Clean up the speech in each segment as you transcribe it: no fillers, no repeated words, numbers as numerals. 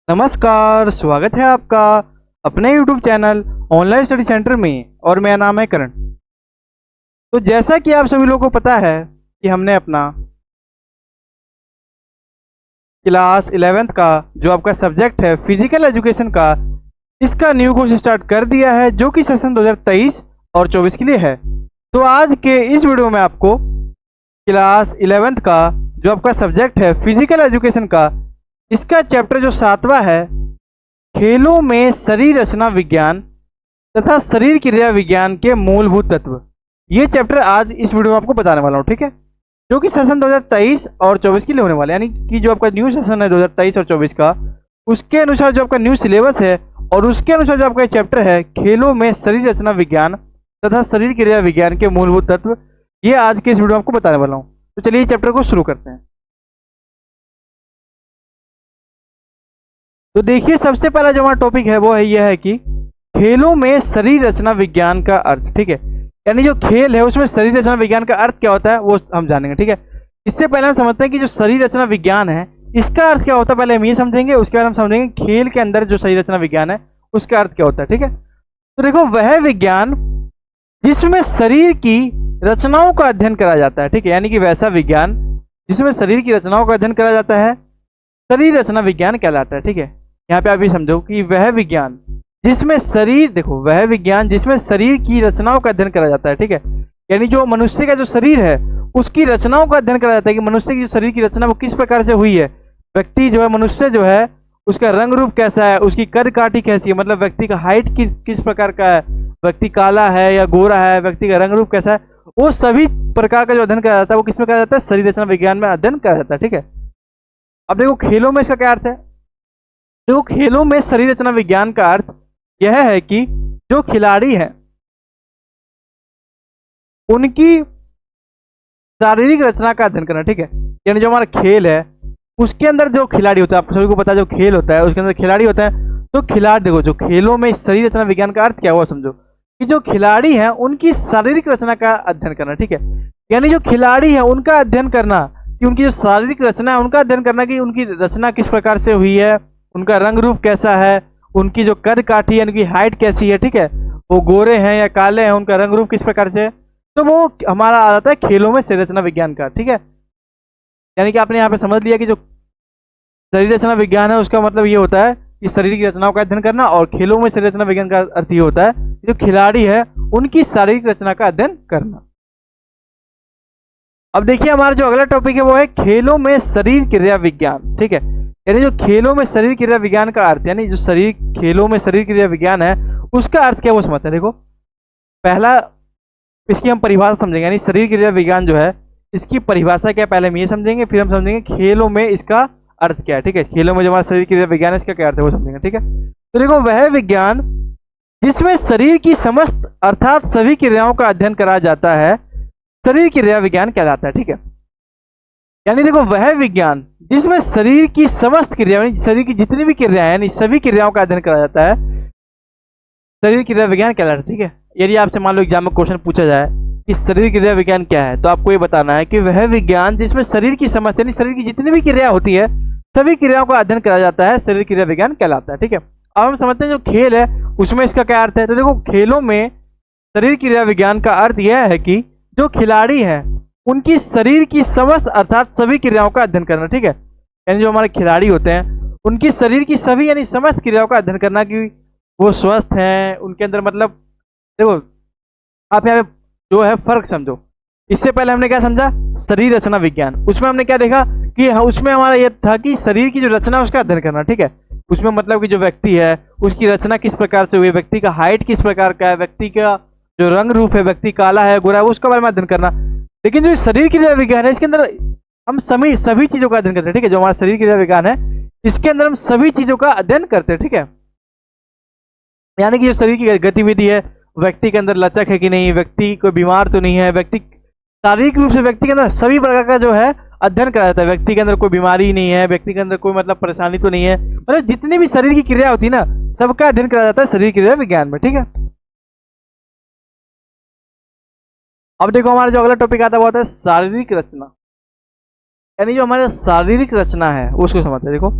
नमस्कार, स्वागत है आपका अपने YouTube channel online study centre में और मेरा नाम है करण। तो जैसा कि आप सभी लोगों को पता है कि हमने अपना क्लास 11th का जो आपका सब्जेक्ट है फिजिकल एजुकेशन का, इसका न्यू कोर्स स्टार्ट कर दिया है जो कि सेशन 2023 और 24 के लिए है। तो आज के इस वीडियो में आपको क्लास 11th का जो आपका सब्जेक्ट है फिजिकल एजुकेशन का, इसका चैप्टर जो 7वां है, खेलों में शरीर रचना विज्ञान तथा शरीर क्रिया विज्ञान के मूलभूत तत्व, ये चैप्टर आज इस वीडियो में आपको बताने वाला हूँ। ठीक है, जो कि सेशन 2023 और 24 के लिए होने वाला है, यानी कि जो आपका न्यू सेशन है 2023 और 24 का, उसके अनुसार जो आपका न्यू सिलेबस है और उसके अनुसार जो आपका चैप्टर है खेलों में शरीर रचना विज्ञान तथा शरीर क्रिया विज्ञान के मूलभूत तत्व, ये आज के इस वीडियो में आपको बताने वाला हूँ। तो चलिए चैप्टर को शुरू करते हैं। तो देखिए, सबसे पहला जो हमारा टॉपिक है वो है यह है कि खेलों में शरीर रचना विज्ञान का अर्थ। ठीक है, यानी जो खेल है उसमें शरीर रचना विज्ञान का अर्थ क्या होता है वो हम जानेंगे। ठीक है, इससे पहले हम समझते हैं कि जो शरीर रचना विज्ञान है इसका अर्थ क्या होता है, पहले हम ये समझेंगे, उसके बाद हम समझेंगे खेल के अंदर जो शरीर रचना विज्ञान है उसका अर्थ क्या होता है। ठीक है, तो देखो, वह विज्ञान जिसमें शरीर की रचनाओं का अध्ययन करा जाता है। ठीक है, यानी कि वैसा विज्ञान जिसमें शरीर की रचनाओं का अध्ययन करा जाता है, शरीर रचना विज्ञान कहलाता है। ठीक है, यहाँ पे आप ये समझो कि वह विज्ञान जिसमें शरीर, देखो, वह विज्ञान जिसमें शरीर की रचनाओं का अध्ययन करा जाता है। ठीक है, यानी जो मनुष्य का जो शरीर है उसकी रचनाओं का अध्ययन करा जाता है कि मनुष्य की जो शरीर की रचना वो किस प्रकार से हुई है। व्यक्ति जो है, मनुष्य जो है, उसका रंग रूप कैसा है, उसकी कद काठी कैसी है, मतलब व्यक्ति का हाइट किस प्रकार का है, व्यक्ति काला है या गोरा है, व्यक्ति का रंग रूप कैसा है, वो सभी प्रकार का जो अध्ययन करा जाता है वो किसमें करा जाता है, शरीर रचना विज्ञान में अध्ययन करा जाता है। ठीक है, अब देखो खेलों में इसका क्या अर्थ है। देखो, खेलों में शरीर रचना विज्ञान का अर्थ यह है कि जो खिलाड़ी हैं उनकी शारीरिक रचना का अध्ययन करना। ठीक है, यानी जो हमारा खेल है उसके अंदर जो खिलाड़ी होता है, आप सभी को पता है जो खेल होता है उसके अंदर खिलाड़ी होता है। तो खिलाड़ी, देखो, जो खेलों में शरीर रचना विज्ञान का अर्थ क्या हुआ समझो कि जो खिलाड़ी हैं उनकी शारीरिक रचना का अध्ययन करना। ठीक है, यानी जो खिलाड़ी है उनका अध्ययन करना कि उनकी जो शारीरिक रचना है उनका अध्ययन करना कि उनकी रचना किस प्रकार से हुई है, उनका रंग रूप कैसा है, उनकी जो कद काठी है, उनकी हाइट कैसी है। ठीक है, वो गोरे हैं या काले हैं, उनका रंग रूप किस प्रकार से है, तो वो हमारा आ जाता है खेलों में शरीर रचना विज्ञान का। ठीक है, यानी कि आपने यहाँ पे समझ लिया कि जो शरीर रचना विज्ञान है उसका मतलब ये होता है कि शरीर की रचनाओं का अध्ययन करना, और खेलों में शरीर रचना विज्ञान का अर्थ ये होता है कि जो खिलाड़ी है उनकी शारीरिक रचना का अध्ययन करना। अब देखिए, हमारा जो अगला टॉपिक है वो है खेलों में शरीर क्रिया विज्ञान। ठीक है, यानी जो खेलों में शरीर क्रिया विज्ञान का अर्थ, यानी जो शरीर खेलों में शरीर क्रिया विज्ञान है उसका अर्थ क्या वो समझते हैं। देखो, पहला इसकी हम परिभाषा समझेंगे, यानी शरीर क्रिया विज्ञान जो है इसकी परिभाषा क्या, पहले हम ये समझेंगे, फिर हम समझेंगे खेलों में इसका अर्थ क्या है। ठीक है, खेलों में जो हमारा शरीर क्रिया विज्ञान है इसका क्या अर्थ है वो समझेंगे। ठीक है, तो देखो, वह विज्ञान जिसमें शरीर की समस्त अर्थात सभी क्रियाओं का अध्ययन करा जाता है शरीर क्रिया विज्ञान कहलाता है। ठीक है, यानी देखो, वह विज्ञान जिसमें शरीर की समस्त क्रिया, यानी शरीर की जितनी भी क्रियाएं, यानी सभी क्रियाओं का अध्ययन करा जाता है, शरीर क्रिया विज्ञान कहलाता है। ठीक है, यदि आपसे मान लो एग्जाम में क्वेश्चन पूछा जाए कि शरीर क्रिया विज्ञान क्या है, तो आपको ये बताना है कि वह विज्ञान जिसमें शरीर की समस्त, यानी शरीर की जितनी भी क्रिया होती है सभी क्रियाओं का अध्ययन करा जाता है, शरीर क्रिया विज्ञान कहलाता है। ठीक है, अब हम समझते हैं जो खेल है उसमें इसका क्या अर्थ है। तो देखो, खेलों में शरीर क्रिया विज्ञान का अर्थ यह है कि जो खिलाड़ी हैं उनकी शरीर की समस्त अर्थात सभी क्रियाओं का अध्ययन करना। ठीक है, यानी जो हमारे खिलाड़ी होते हैं उनकी शरीर की सभी यानी समस्त क्रियाओं का अध्ययन करना कि वो स्वस्थ हैं, उनके अंदर, मतलब देखो, आप यहाँ पे जो है फर्क समझो। इससे पहले हमने क्या समझा, शरीर रचना विज्ञान, उसमें हमने क्या देखा कि उसमें हमारा यह था कि शरीर की जो रचना है उसका अध्ययन करना। ठीक है, उसमें मतलब कि जो व्यक्ति है उसकी रचना किस प्रकार से हुई है, व्यक्ति का हाइट किस प्रकार का है, व्यक्ति का जो रंग रूप है, व्यक्ति काला है गोरा है, उसके बारे में अध्ययन करना। लेकिन जो शरीर क्रिया विज्ञान है इसके अंदर हम सभी चीजों का अध्ययन करते हैं। ठीक है, जो हमारा शरीर क्रिया विज्ञान है इसके अंदर हम सभी चीजों का अध्ययन करते हैं। ठीक है, यानी कि जो शरीर की गतिविधि है, व्यक्ति के अंदर लचक है कि नहीं, व्यक्ति कोई बीमार तो नहीं है, व्यक्ति शारीरिक रूप से व्यक्ति के अंदर सभी प्रकार का जो है अध्ययन करा जाता है, व्यक्ति के अंदर कोई बीमारी नहीं है, व्यक्ति के अंदर कोई मतलब परेशानी तो नहीं है, मतलब जितनी भी शरीर की क्रिया होती है ना सबका अध्ययन करा जाता है शरीर क्रिया विज्ञान में। ठीक है, अब देखो, हमारा जो अगला टॉपिक आता है वो आता है शारीरिक रचना, यानी जो हमारे शारीरिक रचना है उसको समझते हैं। देखो,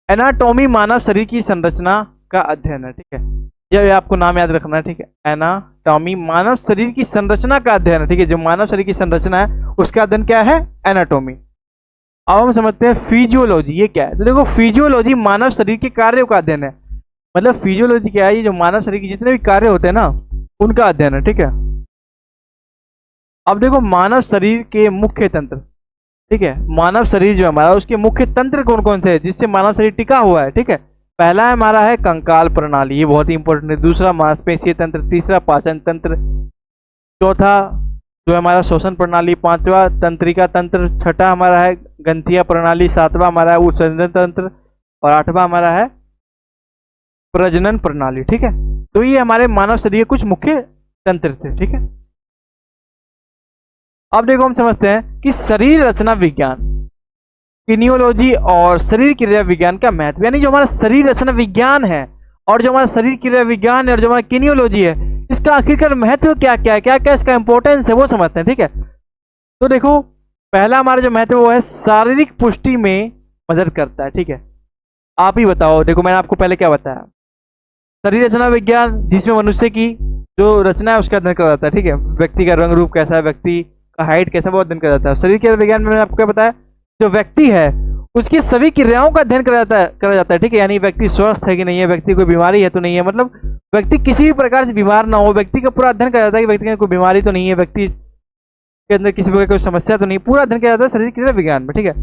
एनाटॉमी मानव शरीर की संरचना का अध्ययन है, ठीक है। ये आपको नाम याद रखना है, ठीक है। एनाटॉमी मानव शरीर की संरचना का अध्ययन है, ठीक है। जो मानव शरीर की संरचना है उसका अध्ययन क्या है? एनाटॉमी। अब हम समझते हैं फिजियोलॉजी, ये क्या है? तो देखो, फिजियोलॉजी मानव शरीर के कार्यों का अध्ययन है। मतलब फिजियोलॉजी क्या है? ये जो मानव शरीर के जितने भी कार्य होते हैं ना, उनका अध्ययन है, ठीक है। अब देखो, मानव शरीर के मुख्य तंत्र, ठीक है। मानव शरीर जो हमारा, उसके मुख्य तंत्र कौन कौन से हैं जिससे मानव शरीर टिका हुआ है, ठीक है। पहला हमारा है कंकाल प्रणाली, ये बहुत ही इंपॉर्टेंट है। दूसरा मांसपेशीय तंत्र, तीसरा पाचन तंत्र, चौथा जो हमारा श्वसन प्रणाली, पांचवा तंत्रिका तंत्र, छठा हमारा है ग्रंथिया प्रणाली, सातवां हमारा है उत्सर्जन तंत्र और आठवां हमारा है प्रजनन प्रणाली, ठीक है। तो ये हमारे मानव शरीर के कुछ मुख्य तंत्र थे, ठीक है। अब देखो, हम समझते हैं कि शरीर रचना विज्ञान, किनियोलॉजी और शरीर क्रिया विज्ञान का महत्व, यानी जो हमारा शरीर रचना विज्ञान है और जो हमारा शरीर क्रिया विज्ञान है और जो हमारा किनियोलॉजी है, इसका आखिरकार महत्व क्या क्या है, क्या क्या इसका इंपॉर्टेंस है, वो समझते हैं, ठीक है। तो देखो, पहला हमारा जो महत्व वो है शारीरिक पुष्टि में मदद करता है, ठीक है। आप ही बताओ। देखो, मैंने आपको पहले क्या बताया, शरीर रचना विज्ञान जिसमें मनुष्य की जो रचना है उसका अध्ययन करा जाता है, ठीक है। व्यक्ति का रंग रूप कैसा है, व्यक्ति का हाइट कैसा, वो अध्ययन करा जाता है। शरीर के विज्ञान में मैंने आपको क्या बताया, जो व्यक्ति है उसकी सभी क्रियाओं का अध्ययन करा जाता है, ठीक है। यानी व्यक्ति स्वस्थ है कि नहीं है, व्यक्ति कोई बीमारी है तो नहीं है, मतलब व्यक्ति किसी भी प्रकार से बीमार ना हो, व्यक्ति का पूरा अध्ययन करा जाता है कि व्यक्ति के कोई बीमारी तो नहीं है, व्यक्ति के अंदर किसी प्रकार की कोई समस्या तो नहीं, पूरा अध्ययन किया जाता है शरीर क्रिया विज्ञान में, ठीक है।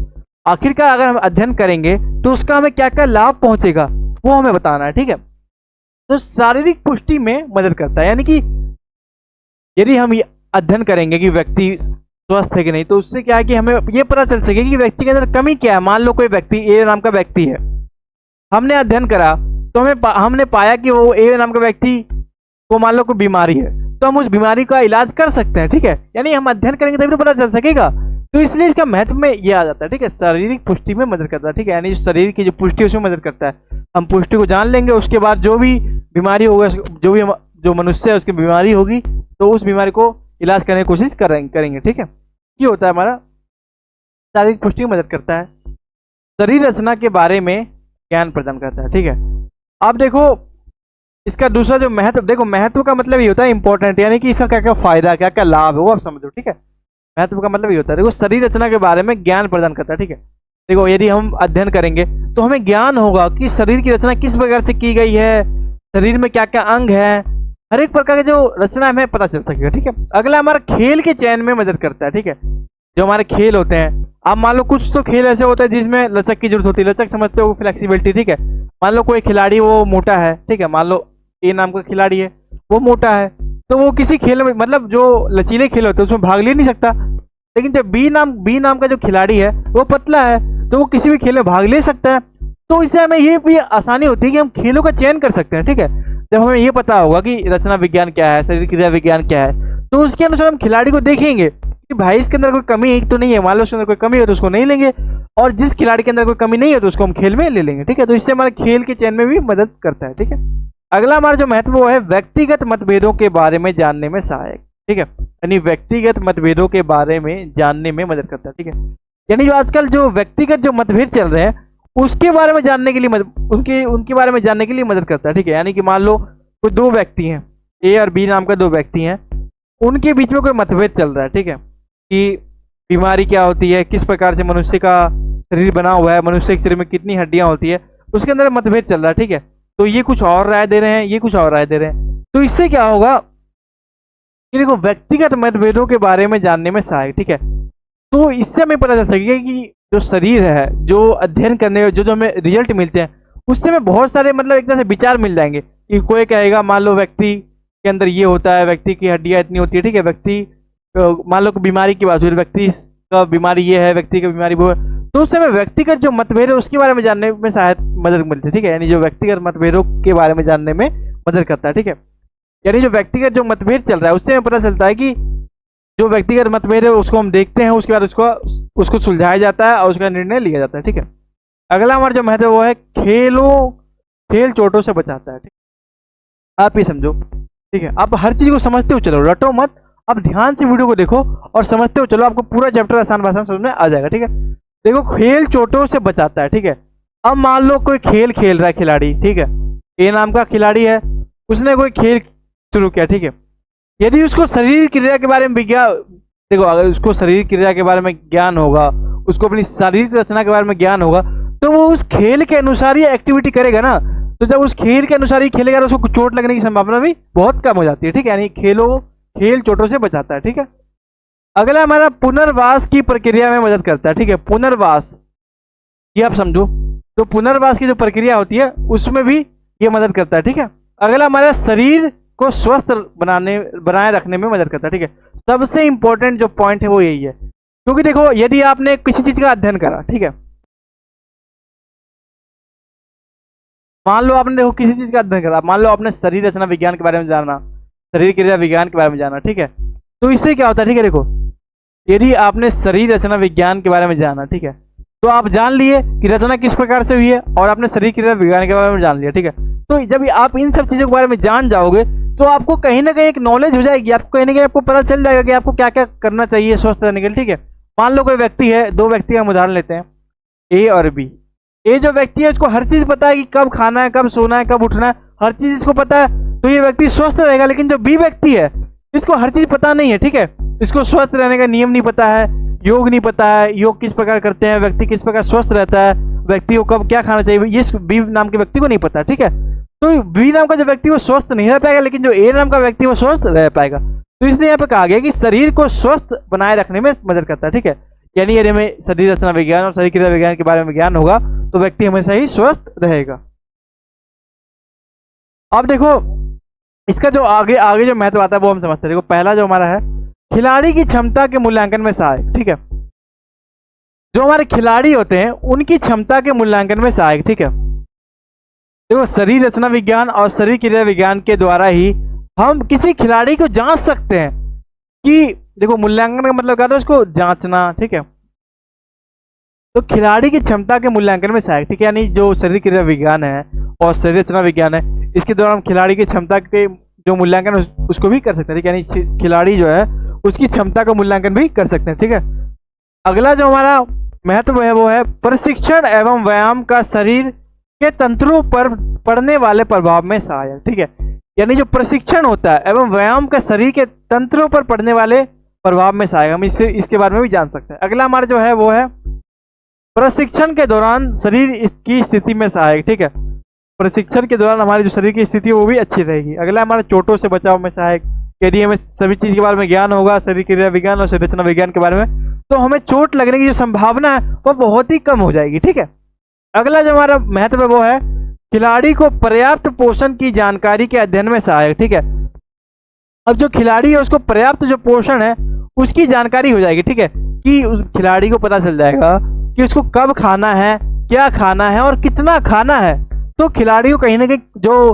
आखिरकार अगर हम अध्ययन करेंगे तो उसका हमें क्या क्या लाभ पहुंचेगा वो हमें बताना है, ठीक है। तो शारीरिक पुष्टि में मदद करता है, यानी कि यदि हम अध्ययन करेंगे कि व्यक्ति स्वस्थ है कि नहीं, तो उससे क्या है कि हमें ये पता चल सके कि व्यक्ति के अंदर कमी क्या है। मान लो कोई व्यक्ति, ए नाम का व्यक्ति है, हमने अध्ययन करा तो हमने पाया कि वो ए नाम का व्यक्ति को मान लो कोई बीमारी है, तो हम उस बीमारी का इलाज कर सकते हैं, ठीक है। यानी हम अध्ययन करेंगे तभी तो पता चल सकेगा। तो इसलिए इसका महत्व में ये आ जाता है, ठीक है। शारीरिक पुष्टि में मदद करता है, ठीक है। यानी शरीर की जो पुष्टि है उसमें मदद करता है। हम पुष्टि को जान लेंगे, उसके बाद जो भी बीमारी होगा, जो मनुष्य है उसकी बीमारी होगी, तो उस बीमारी को इलाज करने की कोशिश करेंगे, ठीक है। ये होता है हमारा शारीरिक पुष्टि में मदद करता है। शरीर रचना के बारे में ज्ञान प्रदान करता है, ठीक है। अब देखो, इसका दूसरा जो महत्व, देखो महत्व का मतलब ये होता है इंपॉर्टेंट, यानी कि इसका क्या क्या फायदा, क्या क्या लाभ है वो आप समझो, ठीक है। महत्व का मतलब ये होता है, देखो शरीर रचना के बारे में ज्ञान प्रदान करता है, ठीक है। देखो, यदि हम अध्ययन करेंगे तो हमें ज्ञान होगा कि शरीर की रचना किस प्रकार से की गई है, शरीर में क्या क्या अंग है, हर एक प्रकार की जो रचना हमें पता चल सकेगा, ठीक है। अगला हमारा खेल के चयन में मदद करता है, ठीक है। जो हमारे खेल होते हैं, आप मान लो कुछ तो खेल ऐसे होते हैं जिसमें लचक की जरूरत होती है, लचक समझते हो, फ्लेक्सिबिलिटी, ठीक है। मान लो कोई खिलाड़ी वो मोटा है, ठीक है। मान लो ए नाम का खिलाड़ी है, वो मोटा है, तो वो किसी खेल में, मतलब जो लचीले खेल होते हैं उसमें भाग ले नहीं सकता। लेकिन जब बी नाम का जो खिलाड़ी है वो पतला है, तो वो किसी भी खेल में भाग ले सकता है। तो इससे हमें ये भी आसानी होती है कि हम खेलों का चयन कर सकते हैं, ठीक है। जब हमें ये पता होगा कि रचना विज्ञान क्या है, शरीर क्रिया विज्ञान क्या है, तो उसके अनुसार हम खिलाड़ी को देखेंगे कि भाई इसके अंदर कोई कमी तो नहीं है। मान लो उसके अंदर कोई कमी है तो उसको नहीं लेंगे, और जिस खिलाड़ी के अंदर कोई कमी नहीं है तो उसको हम खेल में ले लेंगे, ठीक है। तो इससे हमारे खेल के चयन में भी मदद करता है, ठीक है। अगला हमारा जो महत्व वो है व्यक्तिगत मतभेदों के बारे में जानने में सहायक, ठीक है। यानी व्यक्तिगत मतभेदों के बारे में जानने में मदद करता है, ठीक है। यानी जो आजकल जो व्यक्तिगत जो मतभेद चल रहे हैं उसके बारे में जानने के लिए उनके बारे में जानने के लिए मदद करता है, ठीक है। यानी कि मान लो कोई दो व्यक्ति हैं, ए और बी नाम का दो व्यक्ति हैं, उनके बीच में कोई मतभेद चल रहा है, ठीक है। कि बीमारी क्या होती है, किस प्रकार से मनुष्य का शरीर बना हुआ है, मनुष्य के शरीर में कितनी हड्डियां होती है, उसके अंदर मतभेद चल रहा है, ठीक है। तो ये कुछ और राय दे रहे हैं, ये कुछ और राय दे रहे हैं, तो इससे क्या होगा कि देखो व्यक्तिगत मतभेदों के बारे में जानने में सहायक, ठीक है। तो इससे हमें पता चल सकेगा कि जो शरीर है, जो अध्ययन करने जो हमें रिजल्ट मिलते हैं, उससे हमें बहुत सारे मतलब एक तरह से विचार मिल जाएंगे। कि कोई कहेगा मान लो व्यक्ति के अंदर ये होता है, व्यक्ति की हड्डियां इतनी होती है, ठीक है। व्यक्ति मान लो बीमारी की बात हुई, व्यक्ति का बीमारी ये है, व्यक्ति की बीमारी वो है, तो उस समय व्यक्तिगत जो मतभेद है उसके बारे में जानने में शायद मदद मिलती है, ठीक है। यानी जो व्यक्तिगत मतभेदों के बारे में जानने में मदद करता है, ठीक है। यानी जो व्यक्तिगत जो मतभेद चल रहा है उससे हमें पता चलता है कि जो व्यक्तिगत मतभेद है उसको हम देखते हैं, उसके बाद उसको सुलझाया जाता है और उसका निर्णय लिया जाता है, ठीक है। अगला हमारा जो महत्व वो है खेल चोटों से बचाता है, ठीक है। आप ये समझो, ठीक है। आप हर चीज को समझते हो चलो, रटो मत, आप ध्यान से वीडियो को देखो और समझते हो चलो, आपको पूरा चैप्टर आसान भाषा में समझ में आ जाएगा, ठीक है। देखो खेल चोटों से बचाता है, ठीक है। अब मान लो कोई खेल खेल रहा है खिलाड़ी, ठीक है, ए नाम का खिलाड़ी है, उसने कोई खेल शुरू किया, ठीक है। यदि उसको शरीर क्रिया के बारे में विज्ञान, देखो अगर उसको शरीर क्रिया के बारे में ज्ञान होगा, उसको अपनी शारीरिक रचना के बारे में ज्ञान होगा, तो वो उस खेल के अनुसार ही एक्टिविटी करेगा ना। तो जब उस खेल के अनुसार ही खेलेगा तो उसको चोट लगने की संभावना भी बहुत कम हो जाती है, ठीक है। यानी खेल चोटों से बचाता है, ठीक है। अगला हमारा पुनर्वास की प्रक्रिया में मदद करता है, ठीक है। पुनर्वास, ये आप समझो, तो पुनर्वास की जो प्रक्रिया होती है उसमें भी ये मदद करता है, ठीक है। अगला हमारा शरीर को स्वस्थ बनाए रखने में मदद करता है, ठीक है। सबसे इंपॉर्टेंट जो पॉइंट है वो यही है, क्योंकि देखो यदि आपने किसी चीज का अध्ययन करा, ठीक है, मान लो आपने देखो किसी चीज का अध्ययन करा, मान लो आपने शरीर रचना विज्ञान के बारे में जाना, शरीर क्रिया विज्ञान के बारे में जाना, ठीक है। तो इससे क्या होता है, ठीक है, देखो यदि आपने शरीर रचना विज्ञान के बारे में जाना, ठीक है, तो आप जान लिए कि रचना किस प्रकार से हुई है, और आपने शरीर क्रिया विज्ञान के बारे में जान लिया, ठीक है। तो जब आप इन सब चीजों के बारे में जान जाओगे तो आपको कहीं ना कहीं एक नॉलेज हो जाएगी, आपको कहीं ना कहीं आपको पता चल जाएगा कि आपको क्या क्या करना चाहिए स्वस्थ रहने के लिए, ठीक है। मान लो कोई व्यक्ति है, दो व्यक्ति का हम उदाहरण लेते हैं, ए और बी। ए जो व्यक्ति है उसको हर चीज पता है कि कब खाना है, कब सोना है, कब उठना है, हर चीज इसको पता है, तो ये व्यक्ति स्वस्थ रहेगा। लेकिन जो बी व्यक्ति है इसको हर चीज पता नहीं है, ठीक है, इसको स्वस्थ रहने का नियम नहीं पता है, योग नहीं पता है, योग किस प्रकार करते हैं, व्यक्ति किस प्रकार स्वस्थ रहता है, व्यक्ति को कब क्या खाना चाहिए, ये बी नाम के व्यक्ति को नहीं पता, ठीक है। तो बी नाम का जो व्यक्ति वो स्वस्थ नहीं रह पाएगा, लेकिन जो ए नाम का व्यक्ति वो स्वस्थ रह पाएगा। तो इसलिए यहाँ पे कहा गया कि शरीर को स्वस्थ बनाए रखने में मदद करता है, ठीक है। यानी यदि हमें शरीर रचना विज्ञान और शरीर क्रिया विज्ञान के बारे में ज्ञान होगा तो व्यक्ति हमेशा ही स्वस्थ रहेगा। अब देखो इसका जो आगे आगे जो महत्व आता है वो हम समझते हैं। देखो पहला जो हमारा है, खिलाड़ी की क्षमता के मूल्यांकन में सहायक, ठीक है। जो हमारे खिलाड़ी होते हैं उनकी क्षमता के मूल्यांकन में सहायक, ठीक है। देखो शरीर रचना विज्ञान और शरीर क्रिया विज्ञान के द्वारा ही हम किसी खिलाड़ी को जांच सकते हैं कि, देखो मूल्यांकन का मतलब क्या होता है, उसको जांचना, ठीक है। तो खिलाड़ी की क्षमता के मूल्यांकन में सहायक, ठीक है। यानी जो शरीर क्रिया विज्ञान है और शरीर रचना विज्ञान है, इसके द्वारा हम खिलाड़ी की क्षमता के जो मूल्यांकन उसको भी कर सकते हैं, ठीक है। यानी खिलाड़ी जो है उसकी क्षमता का मूल्यांकन भी कर सकते हैं, ठीक है। अगला जो हमारा महत्व है वो है प्रशिक्षण एवं व्यायाम का शरीर के तंत्रों पर पड़ने वाले प्रभाव में सहायक, ठीक है। यानी जो प्रशिक्षण होता है एवं व्यायाम का शरीर के तंत्रों पर पड़ने वाले प्रभाव में सहायक, हम इसके बारे में भी जान सकते हैं। अगला हमारा जो है वो है प्रशिक्षण के दौरान शरीर की स्थिति में सहायक, ठीक है। प्रशिक्षण के दौरान हमारी जो शरीर की स्थिति है वो भी अच्छी रहेगी। अगला हमारा चोटों से बचाव में सहायक, यदि हमें सभी चीज के बारे में ज्ञान होगा, शरीर क्रिया विज्ञान और शरीर रचना विज्ञान के बारे में, तो हमें चोट लगने की जो संभावना है वो बहुत ही कम हो जाएगी, ठीक है। अगला जो हमारा महत्व है वो है खिलाड़ी को पर्याप्त पोषण की जानकारी के अध्ययन में सहायक, ठीक है। अब जो खिलाड़ी है उसको पर्याप्त जो पोषण है उसकी जानकारी हो जाएगी, ठीक है, कि उस खिलाड़ी को पता चल जाएगा कि उसको कब खाना है, क्या खाना है और कितना खाना है। तो खिलाड़ी को कहीं ना कहीं जो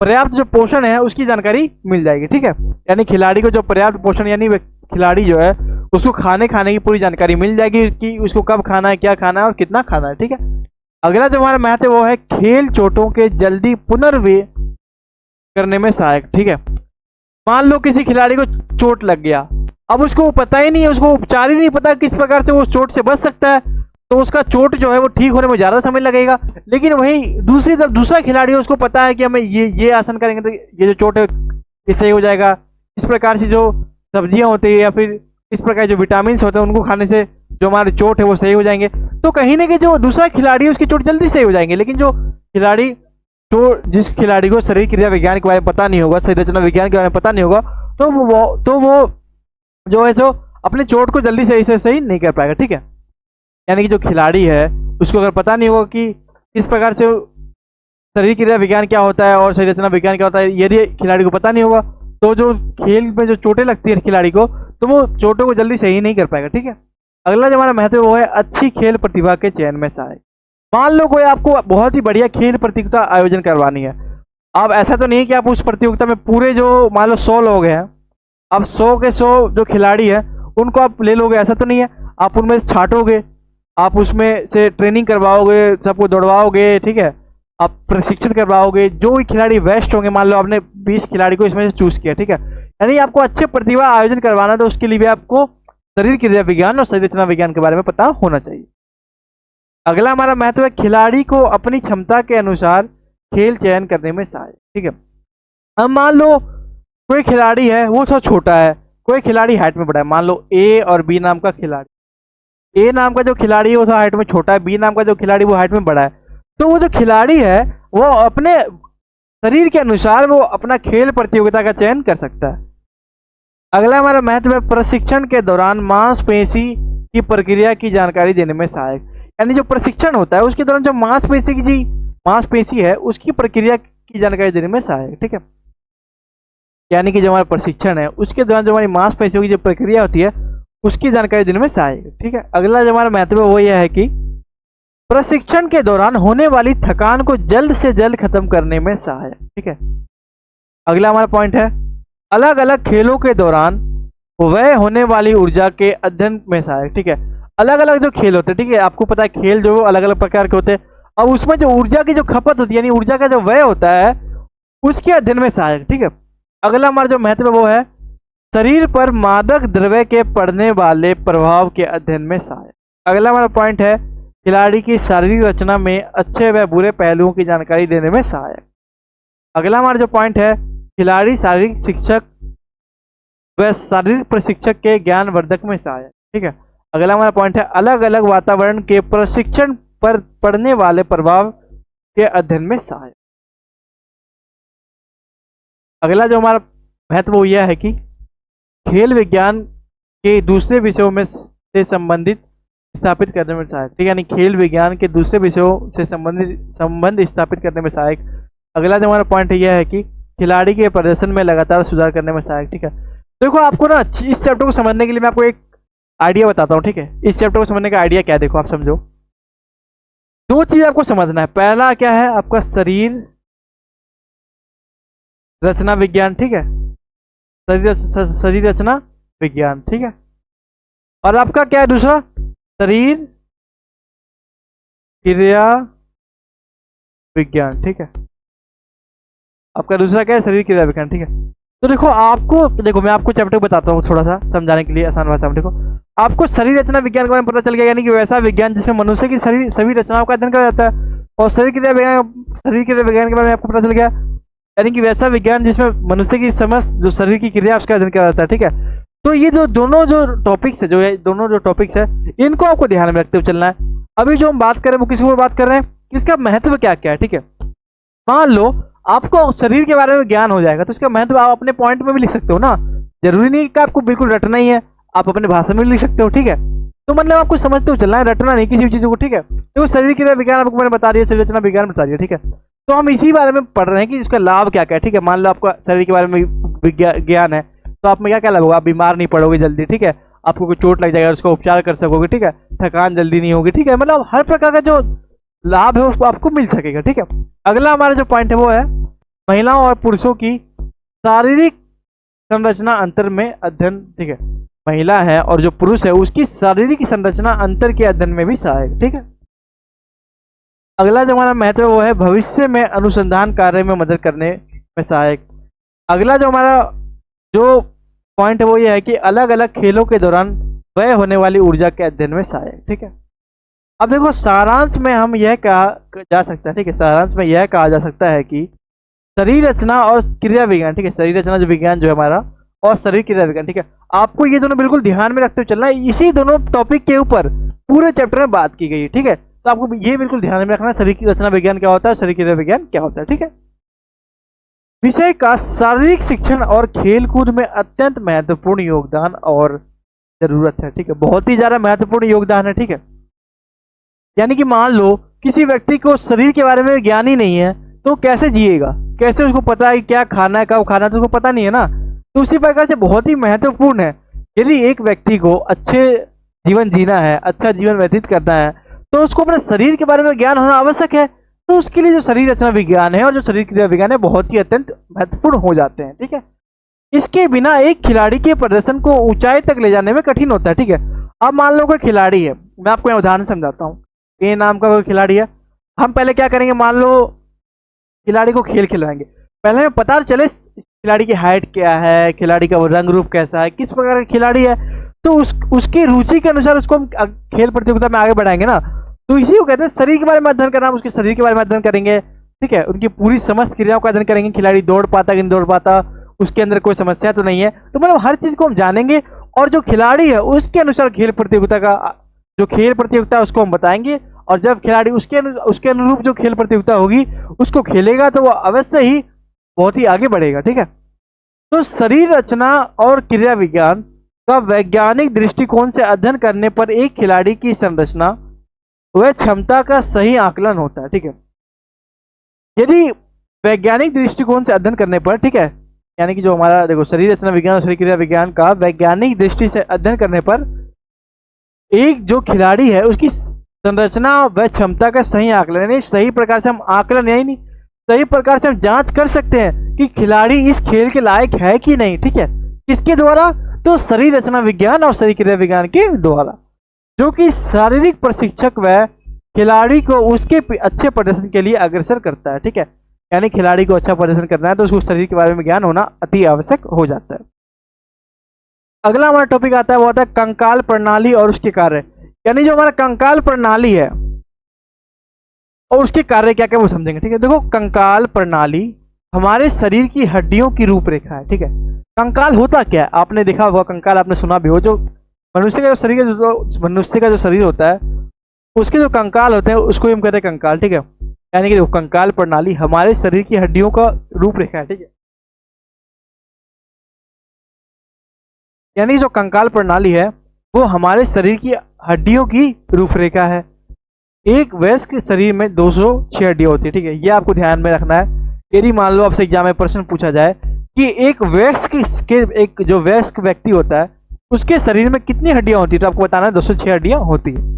पर्याप्त जो पोषण है उसकी जानकारी मिल जाएगी, ठीक है। यानी खिलाड़ी को जो पर्याप्त पोषण, यानी खिलाड़ी जो है उसको खाने की पूरी जानकारी मिल जाएगी कि उसको कब खाना है, क्या खाना है और कितना खाना है, ठीक है। अगला जो हमारा महत्व है वो है खेल चोटों के जल्दी पुनर्वे करने में सहायक, ठीक है। मान लो किसी खिलाड़ी को चोट लग गया, अब उसको पता ही नहीं है, उसको उपचार ही नहीं पता किस प्रकार से वो चोट से बच सकता है, तो उसका चोट जो है वो ठीक होने में ज्यादा समय लगेगा। लेकिन वही दूसरी तरफ दूसरा खिलाड़ी है, उसको पता है कि हमें ये आसन करेंगे तो ये जो चोट है ये सही हो जाएगा, इस प्रकार से जो सब्जियां होती है या फिर इस प्रकार जो विटामिन होते हैं उनको खाने से जो हमारी चोट है वो सही हो जाएंगे। तो कहीं ना कहीं जो दूसरा खिलाड़ी है उसकी चोट जल्दी सही हो जाएंगे। लेकिन जो खिलाड़ी, तो जिस खिलाड़ी को शरीर क्रिया विज्ञान के बारे में पता नहीं होगा, शरीर रचना विज्ञान के बारे में पता नहीं होगा, तो वो जो है सो अपने चोट को जल्दी से सही नहीं कर पाएगा, ठीक है। यानी कि जो खिलाड़ी है उसको अगर पता नहीं होगा कि इस प्रकार से शरीर क्रिया विज्ञान क्या होता है और शरीर रचना विज्ञान क्या होता है, यदि खिलाड़ी को पता नहीं होगा तो जो खेल में जो चोटें लगती है खिलाड़ी को, तो वो चोटों को जल्दी सही नहीं कर पाएगा, ठीक है। अगला जो हमारा महत्व वो है अच्छी खेल प्रतिभा के चयन में सहायक। मान लो कोई आपको बहुत ही बढ़िया खेल प्रतियोगिता आयोजन करवानी है, अब ऐसा तो नहीं है कि आप उस प्रतियोगिता में पूरे जो मान लो 100 लोग हैं, अब 100 के 100 जो खिलाड़ी है उनको आप ले लोगे, ऐसा तो नहीं है। आप उनमें से छांटोगे, आप उसमें से ट्रेनिंग करवाओगे, सबको दौड़वाओगे, ठीक है, आप प्रशिक्षण करवाओगे, जो भी खिलाड़ी बेस्ट होंगे, मान लो आपने 20 खिलाड़ी को इसमें से चूज किया, ठीक है। यानी आपको अच्छे प्रतिभा आयोजन करवाना है, तो उसके लिए भी आपको शरीर क्रिया विज्ञान और शरीर रचना विज्ञान के बारे में पता होना चाहिए। अगला हमारा महत्व है खिलाड़ी को अपनी क्षमता के अनुसार खेल चयन करने में सहायक। ठीक है, अब मान लो कोई खिलाड़ी है वो थोड़ा छोटा है, कोई खिलाड़ी हाइट में बड़ा है। मान लो ए और बी नाम का खिलाड़ी, ए नाम का जो खिलाड़ी है वो थोड़ा हाइट में छोटा है, बी नाम का जो खिलाड़ी वो हाइट में बड़ा है। तो वो जो खिलाड़ी है वो अपने शरीर के अनुसार वो अपना खेल प्रतियोगिता का चयन कर सकता है। अगला हमारा महत्व है प्रशिक्षण के दौरान मांसपेशी की प्रक्रिया की जानकारी देने में सहायक। यानी जो प्रशिक्षण होता है उसके दौरान जो मांसपेशी है उसकी प्रक्रिया की जानकारी देने में सहायक। ठीक है, यानी कि जो हमारा प्रशिक्षण है उसके दौरान जो हमारी मांसपेशियों की जो प्रक्रिया होती है उसकी जानकारी देने में सहायक। ठीक है, अगला जो हमारा महत्व है वो यह है कि प्रशिक्षण के दौरान होने वाली थकान को जल्द से जल्द खत्म करने में सहायक। ठीक है, अगला हमारा पॉइंट है अलग अलग खेलों के दौरान व्यय होने वाली ऊर्जा के अध्ययन में सहायक। ठीक है, अलग अलग जो खेल होते हैं, ठीक है, आपको पता है खेल जो अलग अलग प्रकार के होते हैं, अब उसमें जो ऊर्जा की जो खपत होती है यानी ऊर्जा का जो व्यय होता है उसके अध्ययन में सहायक। ठीक है, अगला हमारा जो महत्व है वो है शरीर पर मादक द्रव्य के पड़ने वाले प्रभाव के अध्ययन में सहायक। अगला हमारा पॉइंट है खिलाड़ी की शारीरिक रचना में अच्छे व बुरे पहलुओं की जानकारी देने में सहायक। अगला हमारा जो पॉइंट है खिलाड़ी शारीरिक शिक्षक व शारीरिक प्रशिक्षक के ज्ञान वर्धक में सहायक। ठीक है, अगला हमारा पॉइंट है अलग अलग वातावरण के प्रशिक्षण पर पड़ने वाले प्रभाव के अध्ययन में सहायक। अगला जो हमारा महत्व वो यह है कि खेल विज्ञान के दूसरे विषयों में से संबंधित स्थापित करने में सहायक। ठीक है, यानी खेल विज्ञान के दूसरे विषयों से संबंध स्थापित करने में सहायक। अगला जो हमारा पॉइंट यह है कि खिलाड़ी के प्रदर्शन में लगातार सुधार करने में सहायक। ठीक है, देखो आपको ना इस चैप्टर को समझने के लिए मैं आपको एक आइडिया बताता हूँ। ठीक है, इस चैप्टर को समझने का आइडिया क्या है, देखो आप समझो, दो चीज आपको समझना है। पहला क्या है आपका शरीर रचना विज्ञान। ठीक है, शरीर रचना विज्ञान। ठीक है, और आपका क्या है दूसरा शरीर क्रिया विज्ञान। ठीक है, आपका दूसरा क्या है शरीर क्रिया विज्ञान। ठीक है, तो देखो मैं आपको चैप्टर बताता हूँ थोड़ा सा समझाने के लिए आसान भाषा में। देखो आपको शरीर रचना विज्ञान के बारे में पता चल गया, यानी कि वैसा विज्ञान जिसमें मनुष्य की शरीर सभी रचनाओं का अध्ययन किया जाता है। और शरीर क्रिया विज्ञान के बारे में आपको पता चल गया, यानी कि वैसा विज्ञान जिसमें मनुष्य की समस्त जो शरीर की क्रिया उसका अध्ययन किया जाता है। ठीक है, तो ये जो दोनों जो टॉपिक्स है इनको आपको ध्यान में रखते हुए चलना है। अभी जो हम बात कर रहे हैं वो किसी और बात कर रहे हैं, इसका महत्व क्या क्या है। ठीक है, मान लो आपको शरीर के बारे में ज्ञान हो जाएगा तो इसका महत्व आप अपने पॉइंट में भी लिख सकते हो ना, जरूरी नहीं कि आपको बिल्कुल रटना ही है, आप अपने भाषा में भी लिख सकते हो। ठीक है, तो मतलब आपको समझते हुए चलना है, रटना नहीं किसी भी चीज को। ठीक है, तो शरीर क्रिया विज्ञान आपको मैंने बता दिया, शरीर रचना विज्ञान बता दिया। ठीक है, तो हम इसी बारे में पढ़ रहे हैं कि इसका लाभ क्या क्या है। ठीक है, मान लो आपका शरीर के बारे में ज्ञान है तो आप में क्या क्या लाभ होगा, आप बीमार नहीं पड़ोगे जल्दी। ठीक है, आपको कोई चोट लग जाएगा उसका उपचार कर सकोगे। ठीक है, थकान जल्दी नहीं होगी। ठीक है, मतलब हर प्रकार का जो लाभ है उसको आपको मिल सकेगा। ठीक है, अगला हमारा जो पॉइंट है वो है महिलाओं और पुरुषों की शारीरिक संरचना अंतर में अध्ययन। ठीक है, महिला है और जो पुरुष है उसकी शारीरिक संरचना अंतर के अध्ययन में भी सहायक। ठीक है, अगला जो हमारा महत्व वो है भविष्य में अनुसंधान कार्य में मदद करने में सहायक। अगला जो हमारा जो पॉइंट है वो ये है कि अलग अलग खेलों के दौरान व्यय होने वाली ऊर्जा के अध्ययन में सहायक। ठीक है, अब देखो सारांश में हम यह कहा जा सकता है। ठीक है, सारांश में यह कहा जा सकता है कि शरीर रचना और क्रिया विज्ञान। ठीक है, शरीर रचना जो विज्ञान जो है हमारा और शरीर क्रिया विज्ञान। ठीक है, आपको ये दोनों बिल्कुल ध्यान में रखते हुए चलना है, इसी दोनों टॉपिक के ऊपर पूरे चैप्टर में बात की गई है। ठीक है, तो आपको ये बिल्कुल ध्यान में रखना है शरीर की रचना विज्ञान क्या होता है, शरीर क्रिया विज्ञान क्या होता है। ठीक है, विषय का शारीरिक शिक्षण और खेल कूद में अत्यंत महत्वपूर्ण योगदान और जरूरत है। ठीक है, बहुत ही ज्यादा महत्वपूर्ण योगदान है। ठीक है, यानी कि मान लो किसी व्यक्ति को शरीर के बारे में ज्ञान ही नहीं है तो कैसे जिएगा, कैसे उसको पता है क्या खाना है कब खाना है, तो उसको पता नहीं है ना। तो उसी प्रकार से बहुत ही महत्वपूर्ण है, यदि एक व्यक्ति को अच्छे जीवन जीना है, अच्छा जीवन व्यतीत करना है तो उसको अपने शरीर के बारे में ज्ञान होना आवश्यक है। तो उसके लिए जो शरीर रचना विज्ञान है और जो शरीर क्रिया विज्ञान है बहुत ही अत्यंत महत्वपूर्ण हो जाते हैं। ठीक है, इसके बिना एक खिलाड़ी के प्रदर्शन को ऊंचाई तक ले जाने में कठिन होता है। ठीक है, अब मान लो कोई खिलाड़ी है, मैं आपको एक उदाहरण समझाता हूँ। ए नाम का कोई खिलाड़ी है, हम पहले क्या करेंगे, मान लो खिलाड़ी को खेल खिलवाएंगे, पहले हमें पता चले खिलाड़ी की हाइट क्या है, खिलाड़ी का रंग रूप कैसा है, किस प्रकार का खिलाड़ी है, तो उसकी रुचि के अनुसार उसको हम खेल प्रतियोगिता में आगे बढ़ाएंगे ना। तो इसी को कहते हैं शरीर के बारे में अध्ययन करना। हम उसके शरीर के बारे में अध्ययन करेंगे, ठीक है, उनकी पूरी समस्त क्रियाओं का अध्ययन करेंगे। खिलाड़ी दौड़ पाता कि नहीं दौड़ पाता, उसके अंदर कोई समस्या तो नहीं है, तो मतलब हर चीज को हम जानेंगे। और जो खिलाड़ी है उसके अनुसार खेल प्रतियोगिता का जो खेल प्रतियोगिता है उसको हम बताएंगे। और जब खिलाड़ी उसके अनुरूप जो खेल प्रतियोगिता होगी उसको खेलेगा तो वो अवश्य ही बहुत ही आगे बढ़ेगा, ठीक है। तो शरीर रचना और क्रिया विज्ञान का वैज्ञानिक दृष्टिकोण से अध्ययन करने पर एक खिलाड़ी की संरचना वह क्षमता का सही आकलन होता है, ठीक है। यदि वैज्ञानिक दृष्टिकोण से अध्ययन करने पर, ठीक है, यानी कि जो हमारा देखो शरीर रचना विज्ञान और शरीर क्रिया विज्ञान का वैज्ञानिक दृष्टि से अध्ययन करने पर एक जो खिलाड़ी है उसकी संरचना व क्षमता का सही आकलन, यानी सही प्रकार से हम आकलन, यानी नहीं सही प्रकार से हम जांच कर सकते हैं कि खिलाड़ी इस खेल के लायक है कि नहीं, ठीक है। किसके द्वारा? तो शरीर रचना विज्ञान और शरीर क्रिया विज्ञान के द्वारा, जो कि शारीरिक प्रशिक्षक व खिलाड़ी को उसके अच्छे प्रदर्शन के लिए अग्रसर करता है, ठीक है। यानी खिलाड़ी को अच्छा प्रदर्शन करना है तो उसको शरीर के बारे में ज्ञान होना अति आवश्यक हो जाता है। अगला हमारा टॉपिक आता है वो आता है कंकाल प्रणाली और उसके कार्य। यानी जो हमारा कंकाल प्रणाली है और उसके कार्य क्या क्या वो समझेंगे, ठीक है। देखो कंकाल प्रणाली हमारे शरीर की हड्डियों की रूपरेखा है, ठीक है। कंकाल होता क्या है? आपने देखा होगा कंकाल, आपने सुना भी हो, जो मनुष्य का जो शरीर होता है उसके जो कंकाल होते हैं उसको हम कहते हैं कंकाल, ठीक है। यानी कि कंकाल प्रणाली हमारे शरीर की हड्डियों का रूपरेखा है, ठीक है। यानी जो कंकाल प्रणाली है वो हमारे शरीर की हड्डियों की रूपरेखा है। एक वयस्क शरीर में 206 हड्डियां होती है, ठीक है। ये आपको ध्यान में रखना है। यदि मान लो आपसे एग्जाम में प्रश्न पूछा जाए कि एक जो वयस्क व्यक्ति होता है उसके शरीर में कितनी हड्डियां होती है, तो आपको बताना है 206 हड्डियां होती है।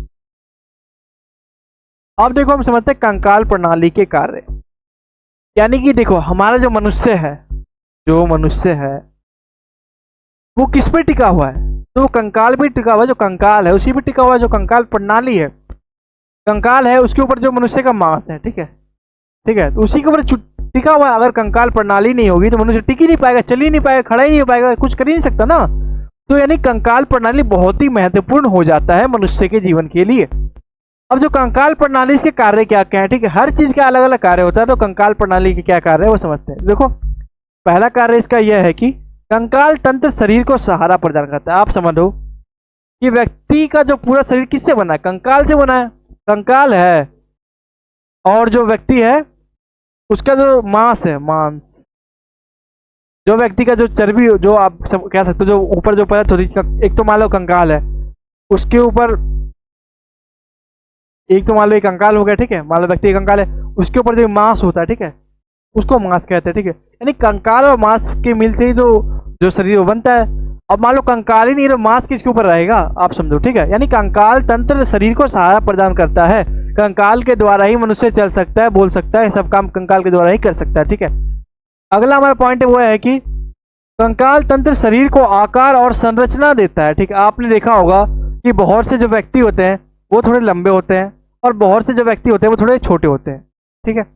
अब देखो हम समझते हैं कंकाल प्रणाली के कार्य। यानी कि देखो हमारा जो मनुष्य है वो किस पे टिका हुआ है? तो वो कंकाल पे टिका हुआ है। जो कंकाल है उसी पे टिका हुआ है। जो कंकाल प्रणाली है, कंकाल है उसके ऊपर जो मनुष्य का मांस है, ठीक है, ठीक है, तो उसी के ऊपर टिका हुआ है। अगर कंकाल प्रणाली नहीं होगी तो मनुष्य टिक ही नहीं पाएगा, चल ही नहीं पाएगा, खड़ा ही नहीं हो पाएगा, कुछ कर ही नहीं सकता ना। तो यानी कंकाल प्रणाली बहुत ही महत्वपूर्ण हो जाता है मनुष्य के जीवन के लिए। अब जो कंकाल प्रणाली इसके कार्य क्या क्या है, ठीक है, हर चीज का अलग अलग कार्य होता है। तो कंकाल प्रणाली के क्या कार्य है वो समझते हैं। देखो पहला कार्य इसका यह है कि कंकाल तंत्र शरीर को सहारा प्रदान करता है। आप समझो कि व्यक्ति का जो पूरा शरीर किससे बना है? कंकाल से बना है। कंकाल है और जो व्यक्ति है उसका जो मांस है, मांस, जो व्यक्ति का जो चर्बी, जो आप कह सकते हो जो ऊपर जो परत होती है, एक तो मान लो कंकाल है, उसके ऊपर एक तो मान लो एक कंकाल हो गया, ठीक है, मान लो व्यक्ति कंकाल है, उसके ऊपर जो मांस होता है, ठीक है, उसको मांस कहते हैं, ठीक है। यानी कंकाल और मांस के मिल से ही जो शरीर बनता है। अब मान लो कंकाल ही नहीं तो मांस किसके ऊपर रहेगा? आप समझो, ठीक है। यानी कंकाल तंत्र शरीर को सहारा प्रदान करता है। कंकाल के द्वारा ही मनुष्य चल सकता है, बोल सकता है, सब काम कंकाल के द्वारा ही कर सकता है, ठीक है। अगला हमारा पॉइंट वो है कि कंकाल तंत्र शरीर को आकार और संरचना देता है, ठीक है। आपने देखा होगा कि बहुत से जो व्यक्ति होते हैं वो थोड़े लंबे होते हैं और बहुत से जो व्यक्ति होते हैं वो थोड़े छोटे होते हैं, ठीक है।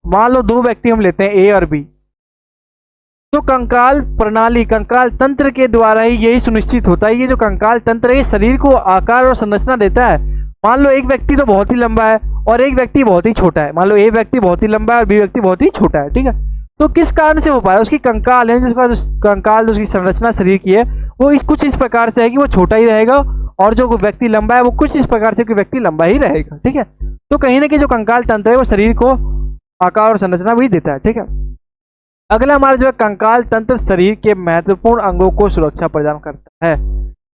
मान लो दो व्यक्ति हम लेते हैं, ए और बी, तो कंकाल प्रणाली, कंकाल तंत्र के द्वारा ही यही सुनिश्चित होता है। ये जो कंकाल तंत्र है शरीर को आकार और संरचना देता है। मान लो एक व्यक्ति तो बहुत ही लंबा है और एक व्यक्ति बहुत ही छोटा है। मान लो ए व्यक्ति बहुत ही लंबा है और बी व्यक्ति बहुत ही छोटा है, ठीक है। तो किस कारण से हो पा रहा है? उसकी कंकाल है, जिसका कंकाल, उसकी संरचना शरीर की है वो कुछ इस प्रकार से है कि वो छोटा ही रहेगा और जो व्यक्ति लंबा है वो कुछ इस प्रकार से कि व्यक्ति लंबा ही रहेगा, ठीक है। तो कहीं ना कहीं जो कंकाल तंत्र है वो शरीर को आकार और संरचना भी देता है, ठीक है। अगला हमारा जो है कंकाल तंत्र शरीर के महत्वपूर्ण अंगों को सुरक्षा प्रदान करता है,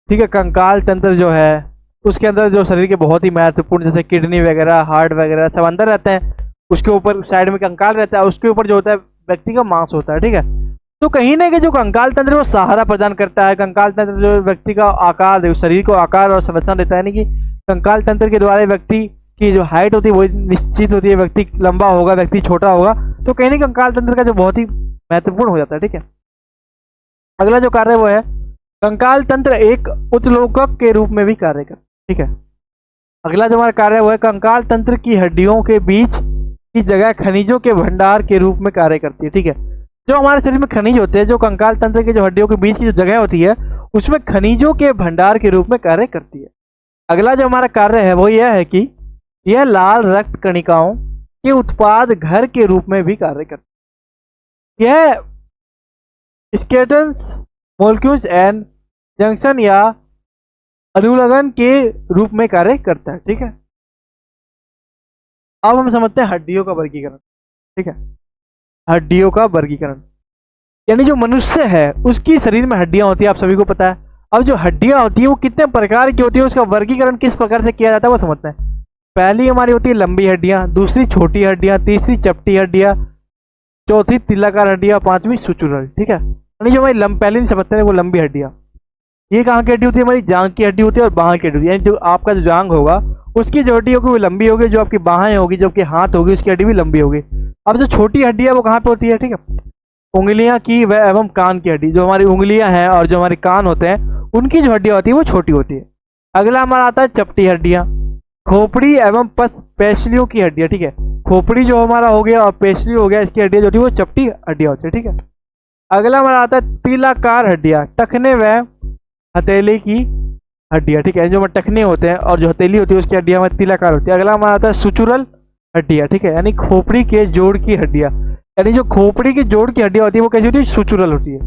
ठीक है। कंकाल तंत्र जो है उसके अंदर जो शरीर के बहुत ही महत्वपूर्ण जैसे किडनी वगैरह, हार्ट वगैरह सब अंदर रहते हैं। उसके ऊपर साइड में कंकाल रहता है, उसके ऊपर जो होता है व्यक्ति का मांस होता है, ठीक है। तो कहीं ना कहीं जो कंकाल तंत्र वो सहारा प्रदान करता है। कंकाल तंत्र जो व्यक्ति का आकार, शरीर को आकार और संरचना देता है, यानी कि कंकाल तंत्र के द्वारा व्यक्ति की जो हाइट होती है वो निश्चित होती है। व्यक्ति लंबा होगा, व्यक्ति छोटा होगा, तो कहीं ना कंकाल तंत्र का जो बहुत ही महत्वपूर्ण हो जाता है, ठीक है। अगला जो कार्य वो है कंकाल तंत्र एक उत्प्रेरक के रूप में भी कार्य करता है, ठीक है। अगला जो हमारा कार्य वो है कंकाल तंत्र की हड्डियों के बीच की जगह खनिजों के भंडार के रूप में कार्य करती है, ठीक है। जो हमारे शरीर में खनिज होते हैं, जो कंकाल तंत्र के जो हड्डियों के बीच की जो जगह होती है उसमें खनिजों के भंडार के रूप में कार्य करती है। अगला जो हमारा कार्य है वो यह है कि यह लाल रक्त कणिकाओं के उत्पाद घर के रूप में भी कार्य करते हैं। यह स्केटन्स मोलिक्यूल्स एंड जंक्शन या अनुलग्न के रूप में कार्य करता है। ठीक है, अब हम समझते हैं हड्डियों का वर्गीकरण। ठीक है, हड्डियों का वर्गीकरण यानी जो मनुष्य है उसकी शरीर में हड्डियां होती है, आप सभी को पता है। अब जो हड्डियां होती है वो कितने प्रकार की होती है, उसका वर्गीकरण किस प्रकार से किया जाता है वो समझते हैं। पहली हमारी होती है लंबी हड्डियां, दूसरी छोटी हड्डियां, तीसरी चपटी हड्डियां, चौथी तिलाकार हड्डियां, पांचवी सुचुरल। ठीक है, यानी जो हमारी पहले नहीं समझते हैं वो लंबी हड्डियां, ये कहाँ की हड्डी होती है, हमारी जांग की हड्डी होती है और बाह की हड्डी होती है। यानी जो आपका जो जांग होगा उसकी जो हड्डी होगी वो लंबी होगी, जो आपकी बाहें होगी, जो आपकी हाथ होगी उसकी हड्डी भी लंबी होगी। अब जो छोटी हड्डी है वो कहाँ पे होती है, ठीक है, उंगलियां की व एवं कान की हड्डी, जो हमारी उंगलियां हैं और जो हमारे कान होते हैं उनकी जो हड्डियां होती है वो छोटी होती है। अगला हमारा आता है चपटी हड्डियां, खोपड़ी एवं पेशलियों की हड्डियां। ठीक है, खोपड़ी जो हमारा हो गया और पेशली हो गया, इसकी हड्डियां जो होती है वो चपटी हड्डियां होती है। ठीक है, अगला हमारा आता है तिलाकार हड्डियां, टखने व हथेली की हड्डियां। ठीक है, जो हमारे टखने होते हैं और जो हथेली होती है उसकी हड्डियां हमारी तिलाकार होती है। अगला हमारा आता है सुचुरल हड्डियां। ठीक है, यानी खोपड़ी के जोड़ की हड्डियां, यानी जो खोपड़ी की जोड़ की हड्डियां होती है वो कैसी होती है, सुचुरल होती है।